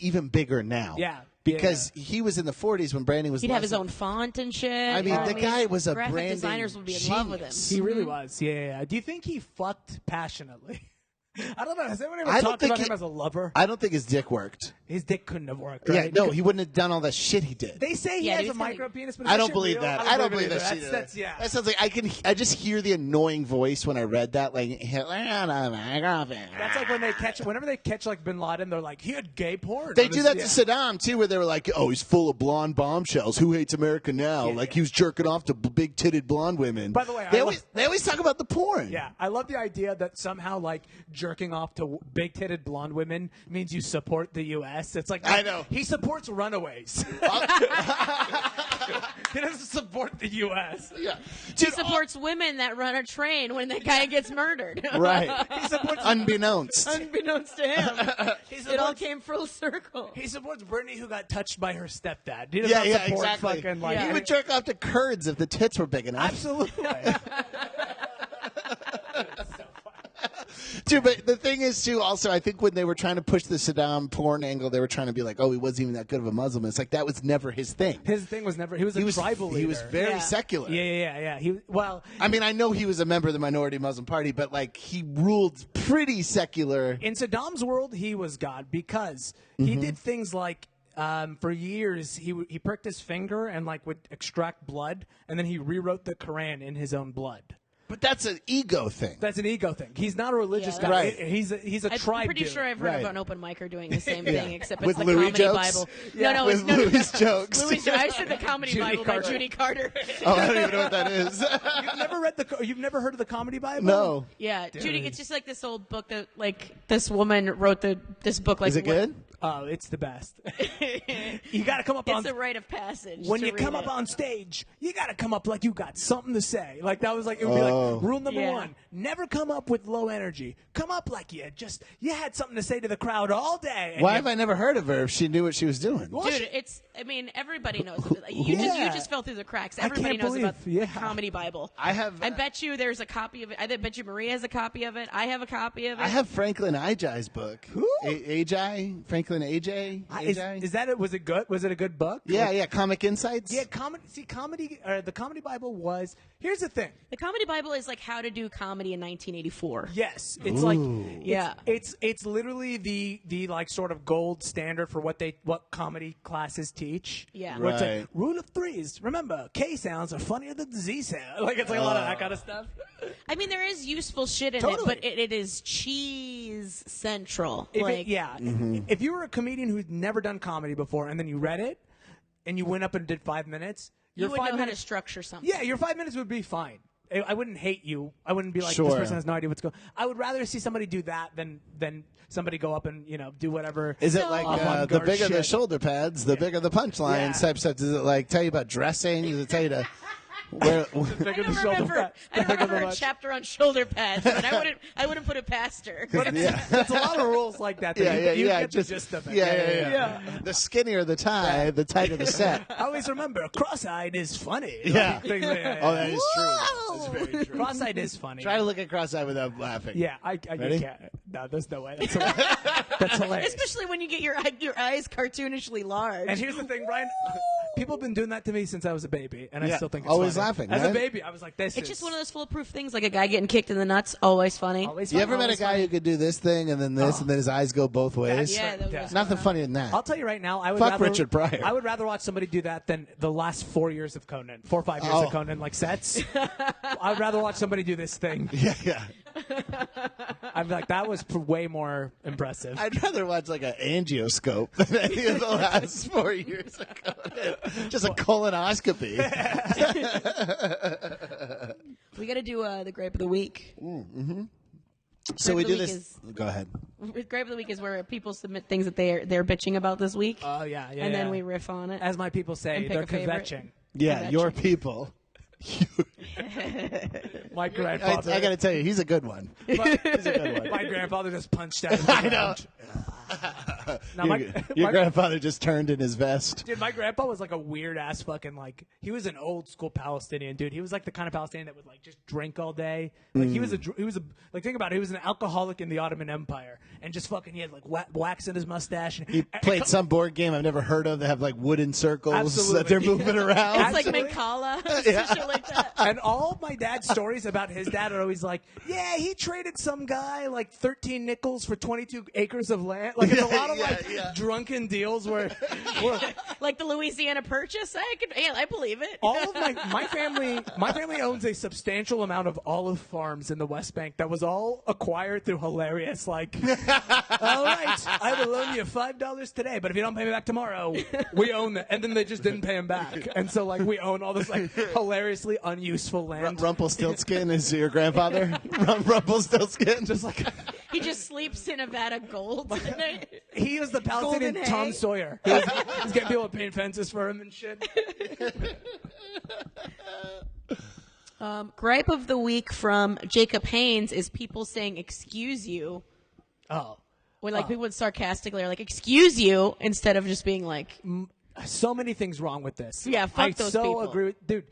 even bigger now. Yeah. Because he was in the 40s when branding was He'd have less- his own font and shit. I mean, the guy was a graphic branding designers would be in love with him. genius. He really was. Yeah. Do you think he fucked passionately? I don't know. Has anyone ever I don't talked think about he- him as a lover? I don't think his dick worked. His dick couldn't have worked, Yeah, right? no, he wouldn't have done all that shit he did. They say he Yeah, has he a was kinda- micro penis, but is I that don't shit believe real? that. I don't believe it that either. shit. That's yeah. That sounds like I just hear the annoying voice when I read that, like Hitler on my girlfriend. That's like when whenever they catch like Bin Laden, they're like, he had gay porn. They on do his- that yeah. to Saddam too, where they were like, "Oh, he's full of blonde bombshells. Who hates America now?" Yeah, like yeah. he was jerking off to big titted blonde women. By the way, they always talk about the porn. Yeah, I love the idea that somehow like jerking off to big-titted blonde women means you support the U.S. It's like I know. he supports runaways. He doesn't support the U.S. Yeah. He supports women that run a train when that guy gets murdered. Right. He supports Unbeknownst. Unbeknownst to him. he It all supports, came full circle. he supports Brittany, who got touched by her stepdad. He does Yeah, not yeah, support exactly. fucking like He would jerk off to Kurds if the tits were big enough. absolutely. Dude, but the thing is, too, also, I think when they were trying to push the Saddam porn angle, they were trying to be like, oh, he wasn't even that good of a Muslim. It's like, that was never his thing. His thing was never. He was a tribal leader. He was very Yeah. secular. Yeah. I mean, I know he was a member of the minority Muslim party, but, like, he ruled pretty secular. In Saddam's world, he was God because he did things like for years he pricked his finger and like would extract blood, and then he rewrote the Quran in his own blood. But that's an ego thing. That's an ego thing. He's not a religious Yeah, guy. Right. He's a I'm tribe pretty dude. sure I've heard Right. of an open micer doing the same Yeah. thing, except With it's the Louis comedy jokes? Bible. Yeah. No, With it's no, Louis jokes. Louis, I said the comedy Judy Bible by Carter. Judy Carter. Oh, I don't even know what that is. You've never heard of the comedy Bible? No. Yeah, Judy. It's just like this old book that like this woman wrote this book. Like Is it what- good? Oh, it's the best. You got to come up on It's a rite of passage. when to you read come it. up on stage, you got to come up like you got something to say. Like that was like it would be Oh. like rule number Yeah. 1: never come up with low energy. Come up like you had something to say to the crowd all day. And Why you- have I never heard of her if she knew what she was doing? Dude, it's. I mean, everybody knows. You just fell through the cracks. Everybody can't knows about believe- yeah. the comedy Bible. I have- I bet you there's a copy of it. I bet you Maria has a copy of it. I have a copy of it. I have Franklin Ajay's book. Who? Ajay? Franklin Ajay? Is that it? Was it good? Was it a good book? Yeah, yeah. Comic Insights? Yeah, comedy. The comedy Bible was. Here's the thing. The comedy Bible is like how to do comedy in 1984. Yes, it's like Yeah. it's literally the like sort of gold standard for what comedy classes teach. Yeah. Where it's Right. like rule of threes. Remember, K sounds are funnier than Z sound. Like it's like a lot of that kind of stuff. I mean, there is useful shit in Totally. it, but it is cheese central. Mm-hmm. If you were a comedian who'd never done comedy before and then you read it and you went up and did 5 minutes, you your would 5 know how to minutes. structure something. Yeah, your 5 minutes would be fine. I wouldn't hate you. I wouldn't be like Sure. this person has no idea what's going. I would rather see somebody do that than somebody go up and do whatever. Is it So- like the Avant-garde bigger the shit. shoulder pads, the bigger the punchlines Yeah. type stuff? Does it like tell you about dressing? Does it tell you to where? I don't remember a chapter on shoulder pads, but I wouldn't put it past her. Yeah. There's a lot of rules like that. Yeah, you yeah. get the gist of it. Yeah. The skinnier the tie, the tighter the set. I always remember, cross-eyed is funny. Yeah. Like, Oh, that is true. That's very true. Cross-eyed is funny. Try to look at cross-eyed without laughing. Yeah, I Ready? can't. No, there's no way. That's hilarious. That's hilarious. Especially when you get your eyes cartoonishly large. And here's the thing, Brian. People have been doing that to me since I was a baby, and I still think it's Always funny. laughing, As right? a baby, I was like, this It's is just one of those foolproof things, like a guy getting kicked in the nuts. Always funny. always You fun, ever met a always guy funny. who could do this thing and then this and then his eyes go both ways? Yeah, that Yeah. was Nothing funnier than that. I'll tell you right now, I would Fuck rather Richard Pryor. I would rather watch somebody do that than the last 4 years of Conan, 4 or 5 years of Conan, like sets. I'd rather watch somebody do this thing. Yeah. I'm like, that was way more impressive. I'd rather watch like an angioscope than any of the last 4 years of Conan. Just a colonoscopy. We got to do the grape of the week. So we Grape of do the this. week Go ahead. Grape of the week is where people submit things that they're bitching about this week. Oh yeah, yeah. and then yeah. we riff on it. as my people say, And pick they're a favorite. kvetching. Yeah, Kvetching. your people. My I grandfather. got to tell you, he's a good one. He's a good one. My grandfather just punched out. I know. Now, Your grandfather just turned in his vest. Dude, my grandpa was like a weird ass fucking like he was an old school Palestinian dude. He was like the kind of Palestinian that would like just drink all day. Like he was a like think about it. He was an alcoholic in the Ottoman Empire and just fucking he had like wax in his mustache. He played some board game I've never heard of that have like wooden circles Absolutely. that they're moving around. It's like Absolutely. Mancala, shit like that. And all of my dad's stories about his dad are always like, yeah, he traded some guy like 13 nickels for 22 acres of land. Like it's a lot of like drunken deals where Like the Louisiana Purchase. I believe it. all of my family owns a substantial amount of olive farms in the West Bank that was all acquired through hilarious like all right, I will loan you $5 today, but if you don't pay me back tomorrow, we own that. And then they just didn't pay him back. And so like we own all this like hilariously unuseful land. Rumpelstiltskin is your grandfather? Rumpelstiltskin? Just like He just sleeps in a vat of gold. he was the Palestinian Golden Tom hay. Sawyer. He's getting people to paint fences for him and shit. Gripe of the week from Jacob Haynes is people saying "excuse you," Oh. when like people would sarcastically are like "excuse you" instead of just being like, So many things wrong with this. Yeah, fuck I those so people. agree with dude.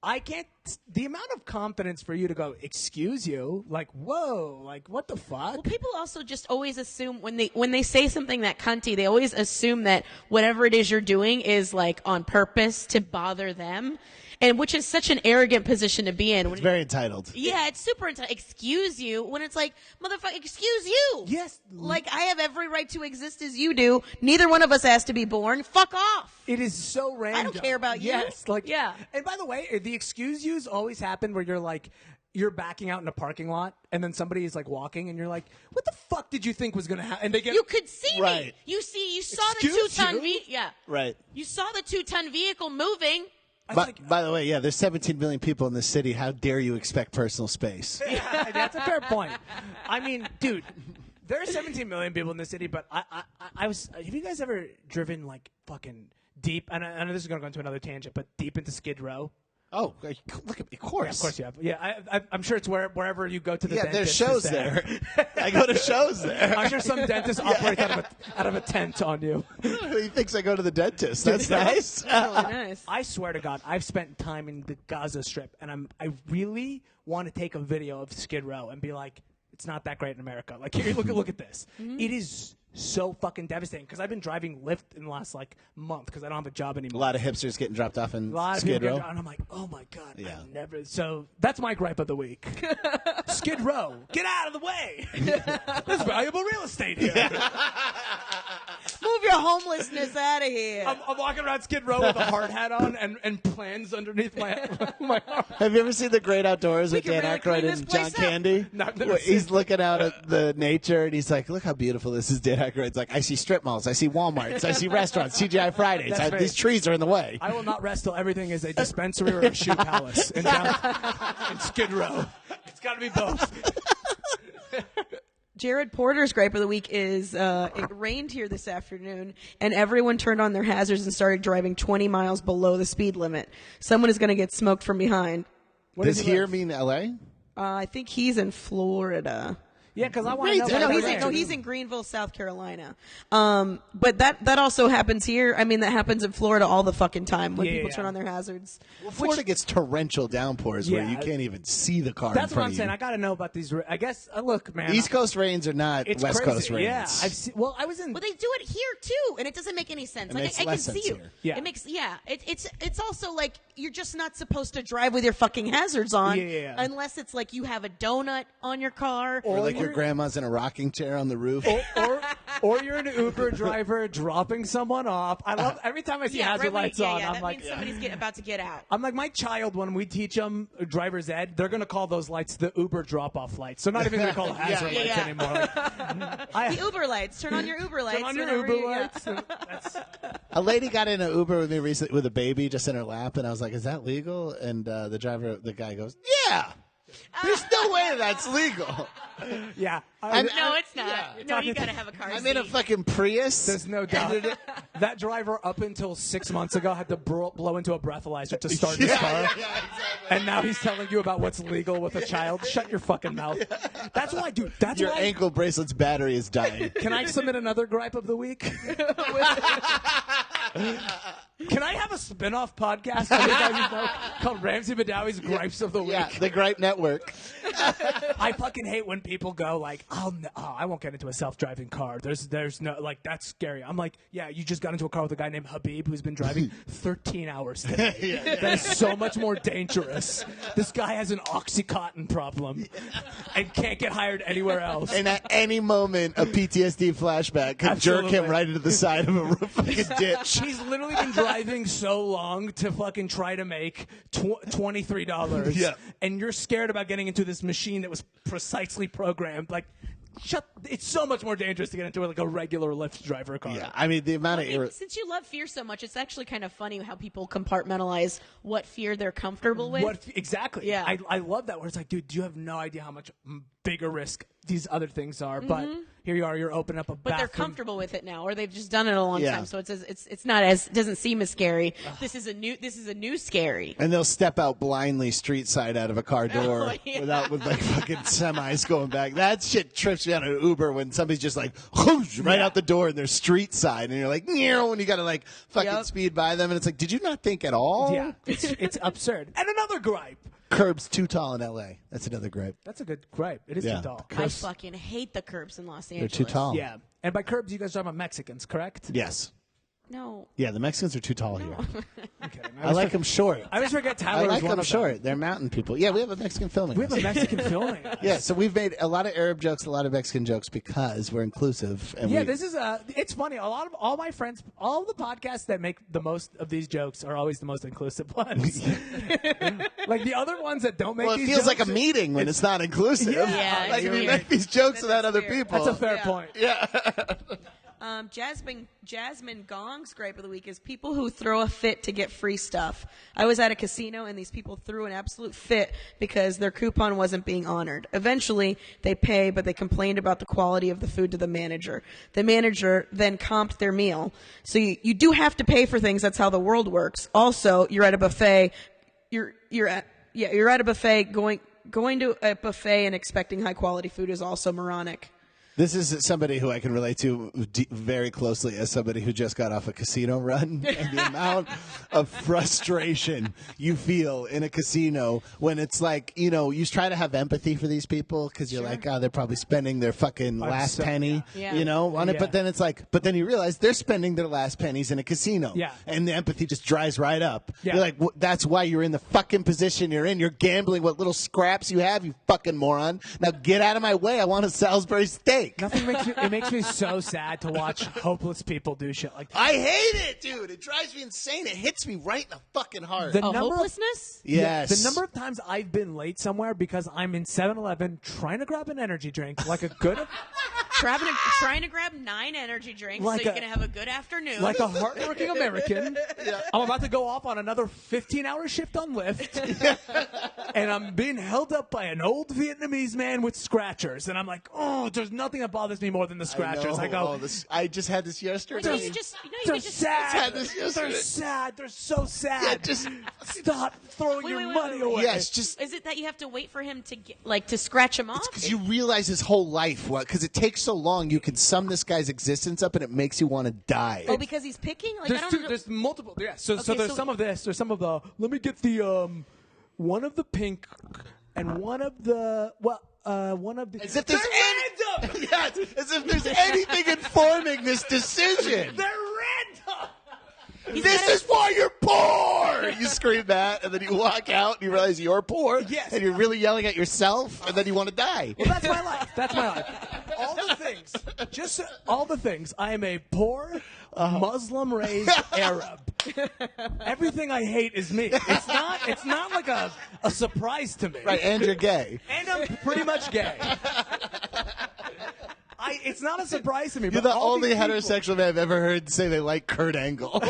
I can't. The amount of confidence for you to go, excuse you, like, whoa, like, what the fuck? Well, people also just always assume when they say something that cunty, they always assume that whatever it is you're doing is like on purpose to bother them, and which is such an arrogant position to be in. It's very entitled. Yeah, it's super entitled. Excuse you when it's like, motherfucker, excuse you. Yes. Like I have every right to exist as you do. Neither one of us has to be born. Fuck off. It is so random. care about you. Yes, like Yeah. And by the way, the excuse yous always happen where you're like, you're backing out in a parking lot, and then somebody is like walking, and you're like, "What the fuck did you think was gonna happen?" And they get You could see Right. me. You saw the Excuse 2-ton you? yeah. Right. You saw the 2-ton vehicle moving. By the way, there's 17 million people in this city. How dare you expect personal space? Yeah, that's a fair point. I mean, dude, there are 17 million people in this city, but I was. Have you guys ever driven like fucking deep? And I know this is going to go into another tangent, but deep into Skid Row. Oh, look at me. Of course. Yeah, of course you have. Yeah, I'm sure it's wherever you go to the Yeah, dentist. there's shows is there. I go to shows there. I'm sure some dentist operates out of a tent on you. He thinks I go to the dentist. That's nice. Really nice. I swear to God, I've spent time in the Gaza Strip, and I really want to take a video of Skid Row and be like, it's not that great in America. Like, here, look at this. It is so fucking devastating because I've been driving Lyft in the last like month because I don't have a job A anymore. lot of hipsters getting dropped off in A lot of Skid people Row. get, and I'm like, oh my God, Yeah. I've never. So that's my gripe of the week. Skid Row, get out of the way. There's valuable real estate here. Move your homelessness out of here. I'm walking around Skid Row with a hard hat on and plans underneath my arm. Have you ever seen The Great Outdoors with can Dan really Aykroyd clean this and John place up. Candy? No, I've never Where seen he's looking out at the nature and he's like, look how beautiful this is. Dan Aykroyd's like, I see strip malls, I see Walmarts, I see restaurants, TGI Fridays. That's right. These trees are in the way. I will not rest till everything is a dispensary or a shoe palace in Skid Row. It's got to be both. Jared Porter's gripe of the week is it rained here this afternoon, and everyone turned on their hazards and started driving 20 miles below the speed limit. Someone is going to get smoked from behind. Does here mean L.A.? I think he's in Florida. Yeah, because I want to know. Rates No, are he's Right. in, no, he's in Greenville, South Carolina. But that also happens here. I mean, that happens in Florida all the fucking time when people turn on their hazards. Well, Florida gets torrential downpours where you can't even see the car. That's in what front I'm of saying. you. I got to know about these. I guess. Look, man. East Coast rains are not It's West crazy. Coast rains. Yeah, I've seen. Well, I was in. Well, they do it here too, and it doesn't make any sense. It Like makes I can less see sense you. here. Yeah. It makes it's also like you're just not supposed to drive with your fucking hazards on unless it's like you have a donut on your car Or like your grandma's in a rocking chair on the roof. or you're an Uber driver dropping someone off. I love every time I see hazard lights on. I'm that like, means somebody's about to get out. I'm like, my child, when we teach them driver's ed, they're going to call those lights the Uber drop-off lights. They're not even going to call them hazard lights anymore. The Uber lights. Turn on your Uber lights. Turn on your whenever Uber you- lights. That's, A lady got in an Uber with me recently with a baby just in her lap, and I was like, "Is that legal?" And the guy goes, "Yeah." There's no way that's legal. yeah. No, it's not. Yeah. No, you got to have a car I'm seat. in a fucking Prius. There's no doubt. That driver, up until 6 months ago, had to blow into a breathalyzer to start his car. exactly. And now he's telling you about what's legal with a child. Shut your fucking mouth. That's why, dude. That's Your why. ankle bracelet's battery is dying. Can I submit another gripe of the week? Can I have a spin-off podcast called Ramsey Badawi's Gripes of the Week? Yeah, the Gripe Network. I fucking hate when people go like, "Oh, no, I won't get into a self-driving car. There's no like that's scary." I'm like, "Yeah, you just got into a car with a guy named Habib who's been driving 13 hours today. That is so much more dangerous. This guy has an Oxycontin problem and can't get hired anywhere else." And at any moment, a PTSD flashback could jerk him Absolutely. right into the side of a fucking ditch. He's literally been driving so long to fucking try to make $23. Yeah. And you're scared about getting into this machine that was precisely programmed. Like, it's so much more dangerous to get into like a regular Lyft driver car. Yeah, I mean the amount of Since you love fear so much, it's actually kind of funny how people compartmentalize what fear they're comfortable with. Exactly. Yeah. I love that where it's like, dude, you have no idea how much bigger risk these other things are. But here you are, you're opening up a But they're bathroom. comfortable with it now, or they've just done it a long Yeah. time, so it's not as doesn't seem as scary. This is a new scary. and they'll step out blindly street side out of a car door with like fucking semis going back. That shit trips me on an Uber when somebody's just like whoosh, right out the door and they're street side and you're like "Meow," and you got to like fucking speed by them and it's like, did you not think at all? Yeah, it's absurd. And another gripe. Curbs too tall in L.A. That's another gripe. That's a good gripe. It is Yeah. too tall. I fucking hate the curbs in Los They're Angeles. too tall. Yeah. And by curbs, you guys are talking about Mexicans, correct? Yes. No. Yeah, the Mexicans are too tall here. Okay. I like them short. I always forget I Tyler like is one them of short. They're mountain people. Yeah, we have a Mexican filming. We have a Mexican filming. Yeah, so we've made a lot of Arab jokes, a lot of Mexican jokes because we're inclusive. And Yeah, we, this is it's funny. A lot of all my friends, all the podcasts that make the most of these jokes are always the most inclusive ones. Like the other ones that don't make well, it these feels jokes, like a meeting when it's not inclusive. Yeah, like it's if you weird. make these jokes about other weird. people. That's a fair point. Jasmine Gong's gripe of the week is people who throw a fit to get free stuff. I was at a casino and these people threw an absolute fit because their coupon wasn't being honored. Eventually, they pay, but they complained about the quality of the food to the manager. The manager then comped their meal. So you do have to pay for things. That's how the world works. Also, you're at a buffet. You're at a buffet. Going to a buffet and expecting high quality food is also moronic. This is somebody who I can relate to very closely as somebody who just got off a casino run. And the amount of frustration you feel in a casino when it's like, you try to have empathy for these people because you're like, oh, they're probably spending their fucking last penny, Yeah. on it. Yeah. But then it's like, then you realize they're spending their last pennies in a casino. Yeah. And the empathy just dries right up. Yeah. You're like, that's why you're in the fucking position you're in. You're gambling what little scraps you have, you fucking moron. Now get out of my way. I want a Salisbury steak. Nothing makes me so sad to watch hopeless people do shit like that. I hate it, dude. It drives me insane. It hits me right in the fucking heart. The Oh, number of- hopelessness? Yes. The number of times I've been late somewhere because I'm in 7-Eleven trying to grab an energy drink like a good trying to grab 9 energy drinks Like so you can have a good afternoon. Like a hardworking American. I'm about to go off on another 15-hour shift on Lyft. And I'm being held up by an old Vietnamese man with scratchers. And I'm like, oh, there's nothing that bothers me more than the scratchers. I go, I just had this yesterday. they're sad. had this yesterday. They're sad. They're so sad. Yeah, just stop throwing your money away. Yes, just Is it that you have to wait for him to to scratch him off? because you realize his whole life. Because it takes so long, you can sum this guy's existence up, and it makes you want to die. Oh, because he's picking? Like, I don't know. There's multiple. Yeah. So Okay, there's so- some of this. There's some of the. Let me get the one of the pink, and one of the one of the. As if there's They're random. Yes, as if there's anything informing this decision. They're random. This is why you're poor! You scream that, and then you walk out, and you realize you're poor, Yes. and you're really yelling at yourself, and then you want to die. Well, that's my life. That's my life. All the things. Just all the things. I am a poor, Muslim-raised Arab. Everything I hate is me. It's not like a surprise to me. Right, and you're gay. And I'm pretty much gay. It's not a surprise to me. You're but the all only these people- heterosexual man I've ever heard say they like Kurt Angle.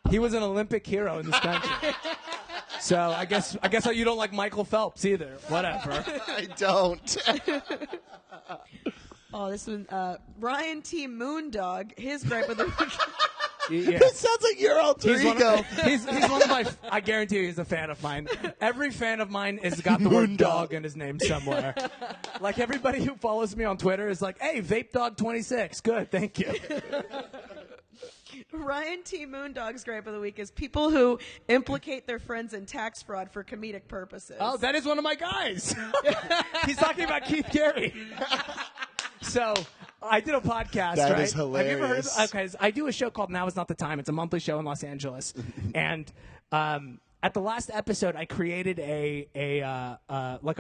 He was an Olympic hero in this country. So I guess you don't like Michael Phelps either. Whatever. I don't. Oh, this one, Ryan T. Moondog, his gripe of the week. Yeah. It sounds like your alter ego. He's one of my. I guarantee you, he's a fan of mine. Every fan of mine has got the word Moondog. dog in his name somewhere. Like everybody who follows me on Twitter is like, "Hey, Vape Dog 26, good, thank you." Ryan T. Moondog's gripe of the week is people who implicate their friends in tax fraud for comedic purposes. Oh, that is one of my guys. He's talking about Keith Carey. So I did a podcast. That right? is hilarious. Have you ever heard of, okay, I do a show called Now Is Not the Time. It's a monthly show in Los Angeles. And at the last episode, I created a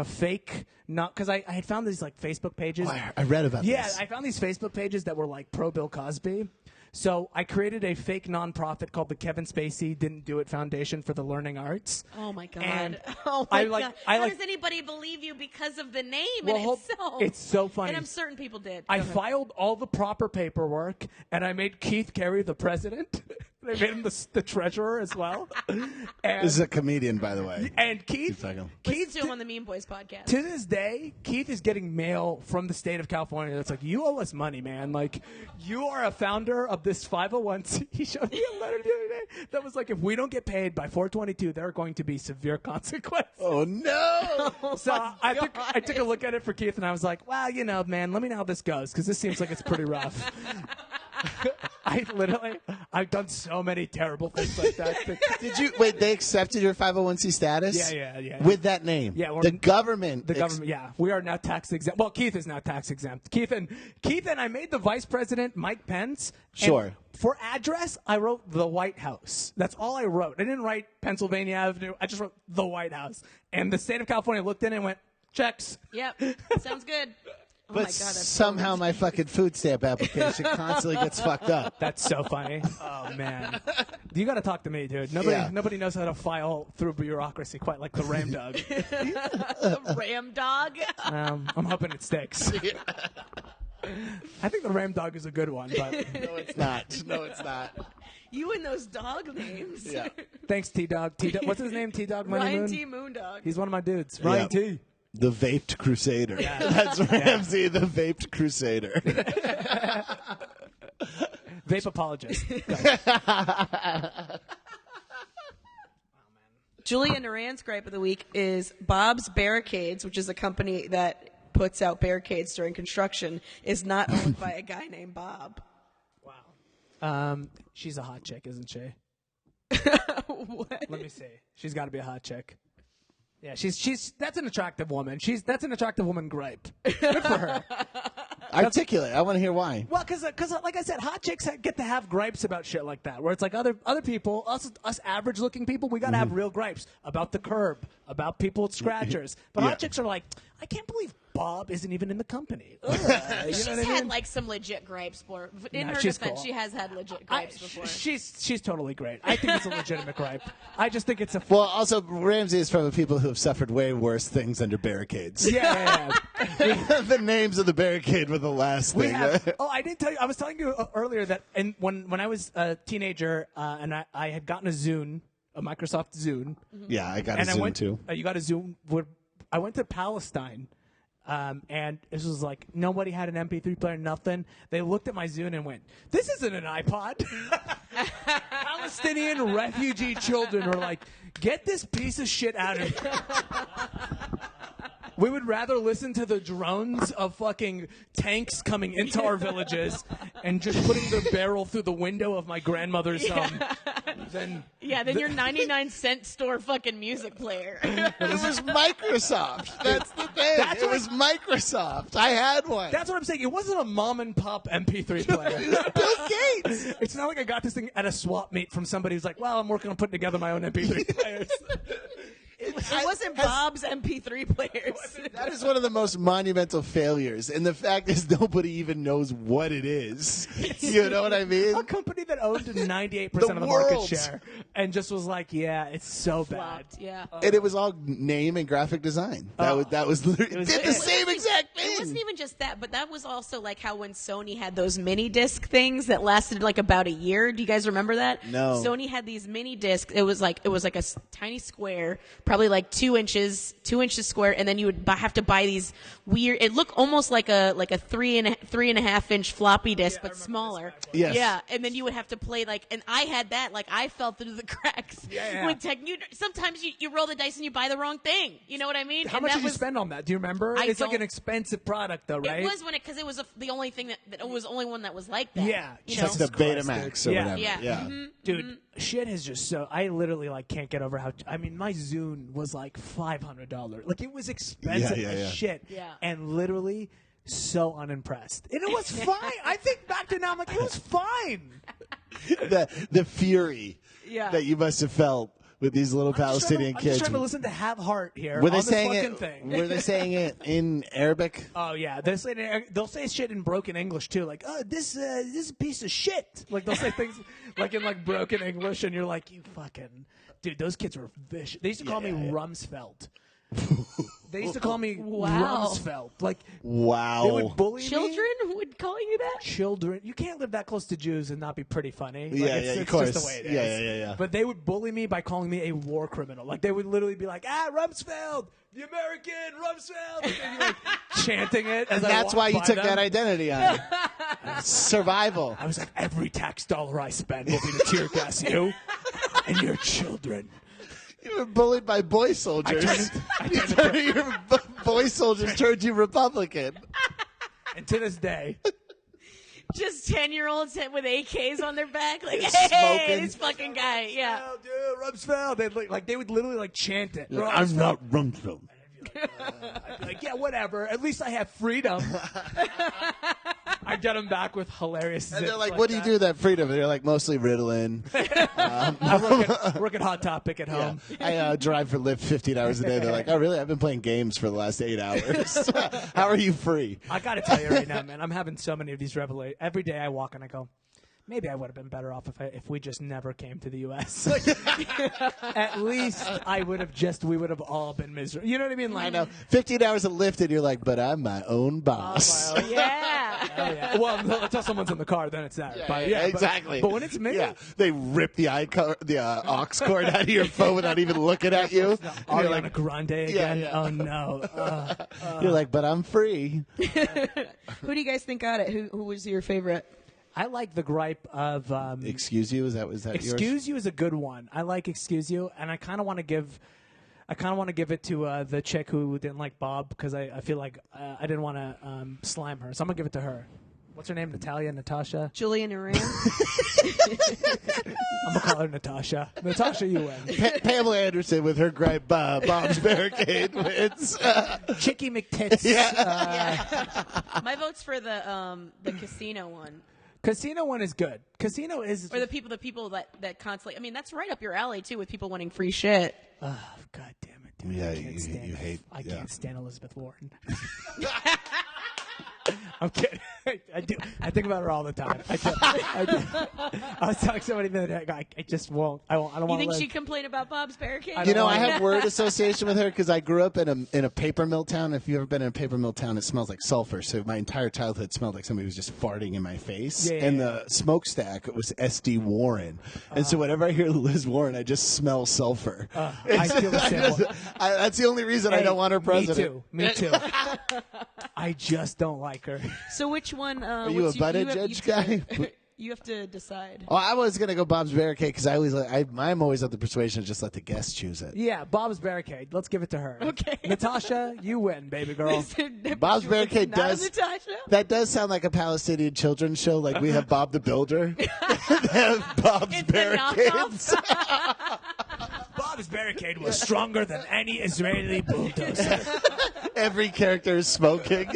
fake, because I had found these like Facebook pages. Oh, I read about Yeah, this. I found these Facebook pages that were like pro Bill Cosby. So I created a fake nonprofit called the Kevin Spacey Didn't Do It Foundation for the Learning Arts. Oh my God! And Oh my I like- God! I How like- does anybody believe you because of the name? Well, it's so funny. And I'm certain people did. I Go ahead. filed all the proper paperwork, and I made Keith Carey the president. I made him the treasurer as well. And, This is a comedian, by the way. and Keith, Listen Keith to him on the Mean Boys podcast. to this day, Keith is getting mail from the state of California that's like, you owe us money, man. Like, you are a founder of this 501c. He showed me a letter the other day that was like, if we don't get paid by 422, there are going to be severe consequences. Oh, no! So I took a look at it for Keith, and I was like, well, man, let me know how this goes, because this seems like it's pretty rough. I've done so many terrible things like that. Did you wait? They accepted your 501c status. Yeah. With that name. Yeah, The government. Yeah, we are now tax exempt. Well, Keith is now tax exempt. Keith and I made the vice president, Mike Pence. and Sure. For address, I wrote the White House. That's all I wrote. I didn't write Pennsylvania Avenue. I just wrote the White House. And the state of California looked in and went, checks. Yep, sounds good. Oh But my God, that's somehow my fucking food stamp application constantly gets fucked up. That's so funny. Oh man, you got to talk to me, dude. Yeah. Nobody knows how to file through bureaucracy quite like the Ram Dog. Ram Dog. I'm hoping it sticks. I think the Ram Dog is a good one, but No, it's not. No, it's not. You and those dog names. Yeah. thanks, T Dog. What's his name? T Dog Money Ryan Moon. T. Moondog. He's one of my dudes. Ryan Yeah. T. The Vaped Crusader. That's Ramsey, the Vaped Crusader. Vape apologist. Julia Naran's gripe of the week is Bob's Barricades, which is a company that puts out barricades during construction, is not owned by a guy named Bob. She's a hot chick, isn't she? What? Let me see. She's got to be a hot chick. Yeah, she's that's an attractive woman. That's an attractive woman gripe. Good for her. Articulate. I want to hear why. Well, because like I said, hot chicks get to have gripes about shit like that. Where it's like other people, us average looking people, we got to have real gripes about the curb, about people with scratchers. But hot chicks are like, I can't believe Bob isn't even in the company. Ugh, She's what I had mean? like some legit gripes for. In No, her she's defense, cool. she has had legit gripes before. She's totally great. I think it's a legitimate gripe. I just think it's a Well, also, Ramsey is from the people who have suffered way worse things under barricades. yeah. The names of the barricade were the last We thing. have, I didn't tell you. I was telling you earlier that when I was a teenager and I had gotten a Zune, a Microsoft Zune. Yeah, I got a And Zoom I went, too. You got a Zune. I went to Palestine. And this was like nobody had an MP3 player, nothing. They looked at my Zune and went, "This isn't an iPod." Palestinian refugee children were like, "Get this piece of shit out of here." We would rather listen to the drones of fucking tanks coming into our villages and just putting the barrel through the window of my grandmother's than then your 99-cent store fucking music player. It was Microsoft. That's the thing. It was Microsoft. I had one. That's what I'm saying. It wasn't a mom and pop MP3 player. Bill Gates. It's not like I got this thing at a swap meet from somebody who's like, well, I'm working on putting together my own MP3 players. It wasn't Bob's MP3 players. That is one of the most monumental failures, and the fact is nobody even knows what it is. You know what I mean? A company that owned 98% The of the market world. share and just was like, yeah, it's so bad. Flopped, yeah. And it was all name and graphic design. That was literally was- did the it same exact thing. It wasn't even just that, but that was also like how when Sony had those mini disc things that lasted like about a year. Do you guys remember that? No. Sony had these mini discs. It was like a tiny square, probably like 2 inches square, and then you would have to buy these weird. It looked almost like a 3.5 inch floppy disk, but smaller. Yes. Yeah, and then you would have to play like, and I had that. Like I fell through the cracks. Yeah. With tech. Sometimes you roll the dice and you buy the wrong thing. You know what I mean? How And much that did you was- spend on that? Do you remember? I It's like don't- an expensive product, though, right? It was because it was the only thing that it was the only one that was like that. Yeah. you It's know? like the Christ, Betamax or dude. whatever. Yeah. Yeah. Mhm. Dude, shit is just so. I literally like can't get over how. I mean, my Zune was like $500. Like it was expensive Yeah, yeah, as yeah. shit. Yeah. And literally so unimpressed. And it was fine. I think back to now, I'm like, it was fine. The fury Yeah. that you must have felt with these little Palestinian I'm kids. just trying to listen to Have Heart here. Were they on this saying fucking it? thing. Were they saying it in Arabic? Oh yeah, they'll say shit in broken English too, like this is a piece of shit. Like they'll say things like in like broken English, and you're like, you fucking dude. Those kids were vicious. They used to call me Rumsfeld. They used to call me Wow. Rumsfeld. Like Wow. they would bully me. Children would call you that? Children, you can't live that close to Jews and not be pretty funny. Like, Yeah, it's, yeah, of it's course. just the way it is. Yeah. But they would bully me by calling me a war criminal. Like they would literally be like, Rumsfeld, the American Rumsfeld, and they'd be like chanting it. As And I that's walked why you by took them. that identity on. Survival. I was like, every tax dollar I spend will be to tear gas you and your children. You were bullied by boy soldiers. Your boy soldiers turned you Republican. And to this day, Just 10-year-olds with AKs on their back, like, hey, Smoking. this fucking guy, yeah. oh, dude, Rumsfeld. They would literally like chant it. I'm not Rumsfeld. I'd be like, yeah, whatever. At least I have freedom. I get them back with hilarious. And they're zips like, what do you that. do with that freedom? And they're like, mostly Ritalin. I work at Hot Topic at home. I drive for Lyft 15 hours a day. They're like, oh, really? I've been playing games for the last 8 hours. How are you free? I got to tell you right now, man, I'm having so many of these revelations. Every day I walk and I go, maybe I would have been better off if we just never came to the U.S. Like, at least we would have all been miserable. You know what I mean? Like, I know. 15 hours of Lyft, and you're like, but I'm my own boss. Yeah. Oh, yeah. Well, until someone's in the car, then it's that. But, yeah, exactly. But when it's me, Yeah. They rip the aux cord out of your phone without even looking at you. And you're Ariana like, Grande again. yeah. Oh no. you're like, but I'm free. Who do you guys think got it? Who was your favorite? I like the gripe of Excuse you? Was that yours? Excuse You is a good one. I like Excuse You, and I kind of want to give it to the chick who didn't like Bob because I feel like I didn't want to slime her, so I'm gonna give it to her. What's her name? Natalia? Natasha? Julia Naran. I'm gonna call her Natasha. Natasha, you win. Pamela Anderson with her gripe Bob's Barricade wins. Chicky McTits. My vote's for the casino one. Casino one is good. Casino is. Or the people that constantly. I mean, that's right up your alley too, with people wanting free shit. Oh, God damn it, Yeah, I can't stand you hate. I yeah. can't stand Elizabeth Warren. I'm kidding. I do. I think about her all the time. I do. I was talking to somebody the other day. I just won't. I don't You want to think live. she'd complain about Bob's barricade? I You know, don't I want have word association with her because I grew up in a paper mill town. If you've ever been in a paper mill town, it smells like sulfur. So my entire childhood smelled like somebody was just farting in my face. Yeah, and yeah. the smokestack was SD Warren. And so whenever I hear Liz Warren, I just smell sulfur. I feel the same way. That's the only reason I don't want her president. Me too. I just don't like her. So which one? Are you a butthead judge guy? You have to decide. Oh, I was gonna go Bob's Barricade because I'm always of the persuasion to just let the guests choose it. Yeah, Bob's Barricade. Let's give it to her. Okay. Natasha, you win, baby girl. Bob's Barricade Not does. Natasha? That does sound like a Palestinian children's show. Like we have Bob the Builder. They have Bob's It's a Barricades. Bob's Barricade was stronger than any Israeli bulldozer. Every character is smoking.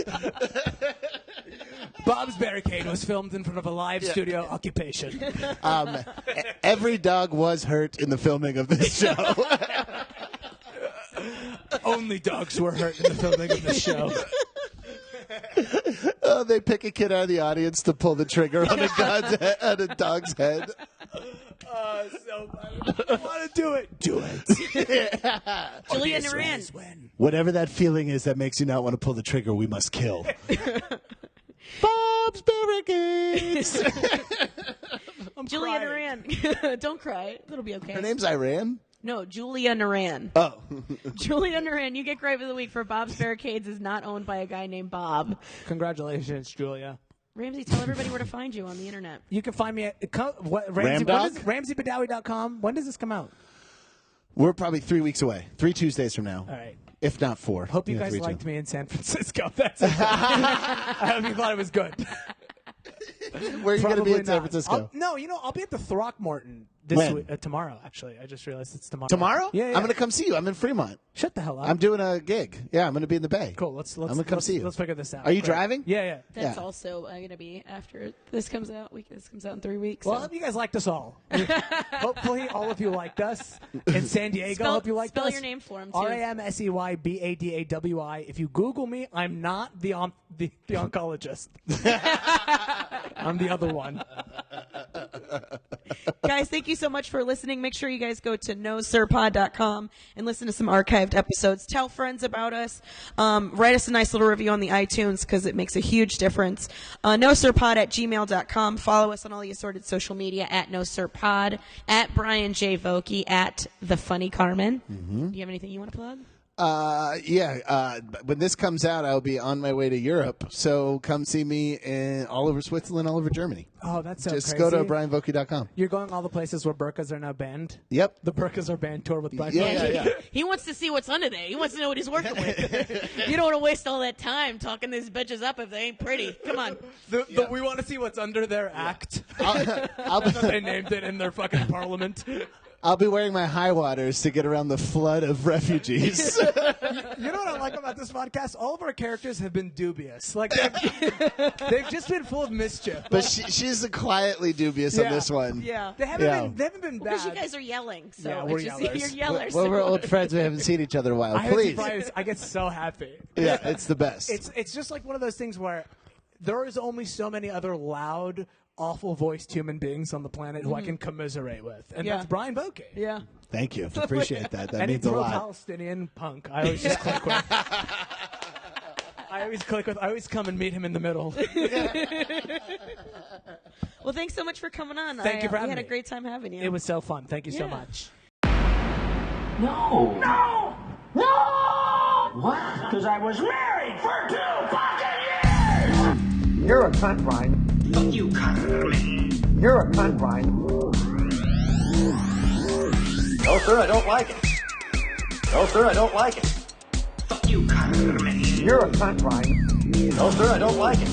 Bob's Barricade was filmed in front of a live studio occupation. Every dog was hurt in the filming of this show. Only dogs were hurt in the filming of the show. They pick a kid out of the audience to pull the trigger on a dog's head. So funny. I want to do it. Do it. Julia Naran. Whatever that feeling is that makes you not want to pull the trigger, we must kill. Bob's Barricades. Julia Naran. Don't cry. It'll be okay. Her name's Iran? No, Julia Naran. Oh. Julia Naran, you get Gripe of the Week for Bob's Barricades is not owned by a guy named Bob. Congratulations, Julia. Ramsey, tell everybody where to find you on the internet. You can find me at Ramdog? RamseyBadawi.com. When does this come out? We're probably 3 weeks away. 3 Tuesdays from now. All right. If not 4. Hope you guys 3 liked two. me in San Francisco. That's it. I hope you thought it was good. Where are you going to be in San not. Francisco? I'll be at the Throckmorton When? week, tomorrow, actually. I just realized it's tomorrow. Tomorrow? Yeah. I'm going to come see you. I'm in Fremont. Shut the hell up. I'm doing a gig. Yeah, I'm going to be in the Bay. Cool. Let's I'm gonna come see you. Let's figure this out. Are you Great. driving? Yeah. That's Yeah. also going to be after this comes out. This comes out in 3 weeks. Well, I so. hope you guys liked us all. Hopefully, all of you liked us. In San Diego, hope you liked us. Spell your name for him, too. RamseyBadawi. If you Google me, I'm not the oncologist. I'm the other one. Guys, thank you so much for listening. Make sure you guys go to nosirpod.com and listen to some archived episodes. Tell friends about us. Write us a nice little review on the iTunes because it makes a huge difference. nosirpod@gmail.com. Follow us on all the assorted social media at nosirpod, at Brian J. Vokey, at The Funny Carmen. Do you have anything you want to plug? When this comes out, I'll be on my way to Europe. So come see me all over Switzerland, all over Germany. Oh, that's so Just crazy. go to brianvokey.com. You're going all the places where burqas are now banned? Yep. The burqas are banned tour with Brian. Yeah. He wants to see what's under there. He wants to know what he's working with. You don't want to waste all that time talking these bitches up if they ain't pretty. Come on. We want to see what's under their act. I'll They named it in their fucking parliament. I'll be wearing my high waters to get around the flood of refugees. You know what I like about this podcast? All of our characters have been dubious. Like they've just been full of mischief. But she's quietly dubious on this one. Yeah. They haven't been bad. Because you guys are yelling. So Yeah, we're it's just, yellers. you're yellers. Well, we're old friends. We haven't seen each other in a while. I have Please. surprised. I get so happy. Yeah, it's the best. It's just like one of those things where there is only so many other loud, awful voiced human beings on the planet who I can commiserate with, and that's Brian Vokey. Yeah. Thank you. Appreciate that. That And means he's a a lot. Palestinian punk. I always just click with. I always come and meet him in the middle. Well, thanks so much for coming on. Thank you for having We had me. a great time having you. It was so fun. Thank you so Yeah. much. No! What? Because I was married for 2 fucking years! You're a cunt, Brian. Fuck you, Carmen. You're a cunt, Brian. No, sir, I don't like it. No, sir, I don't like it. Fuck you, Carmen. You're a cunt, Brian. No, sir, I don't like it.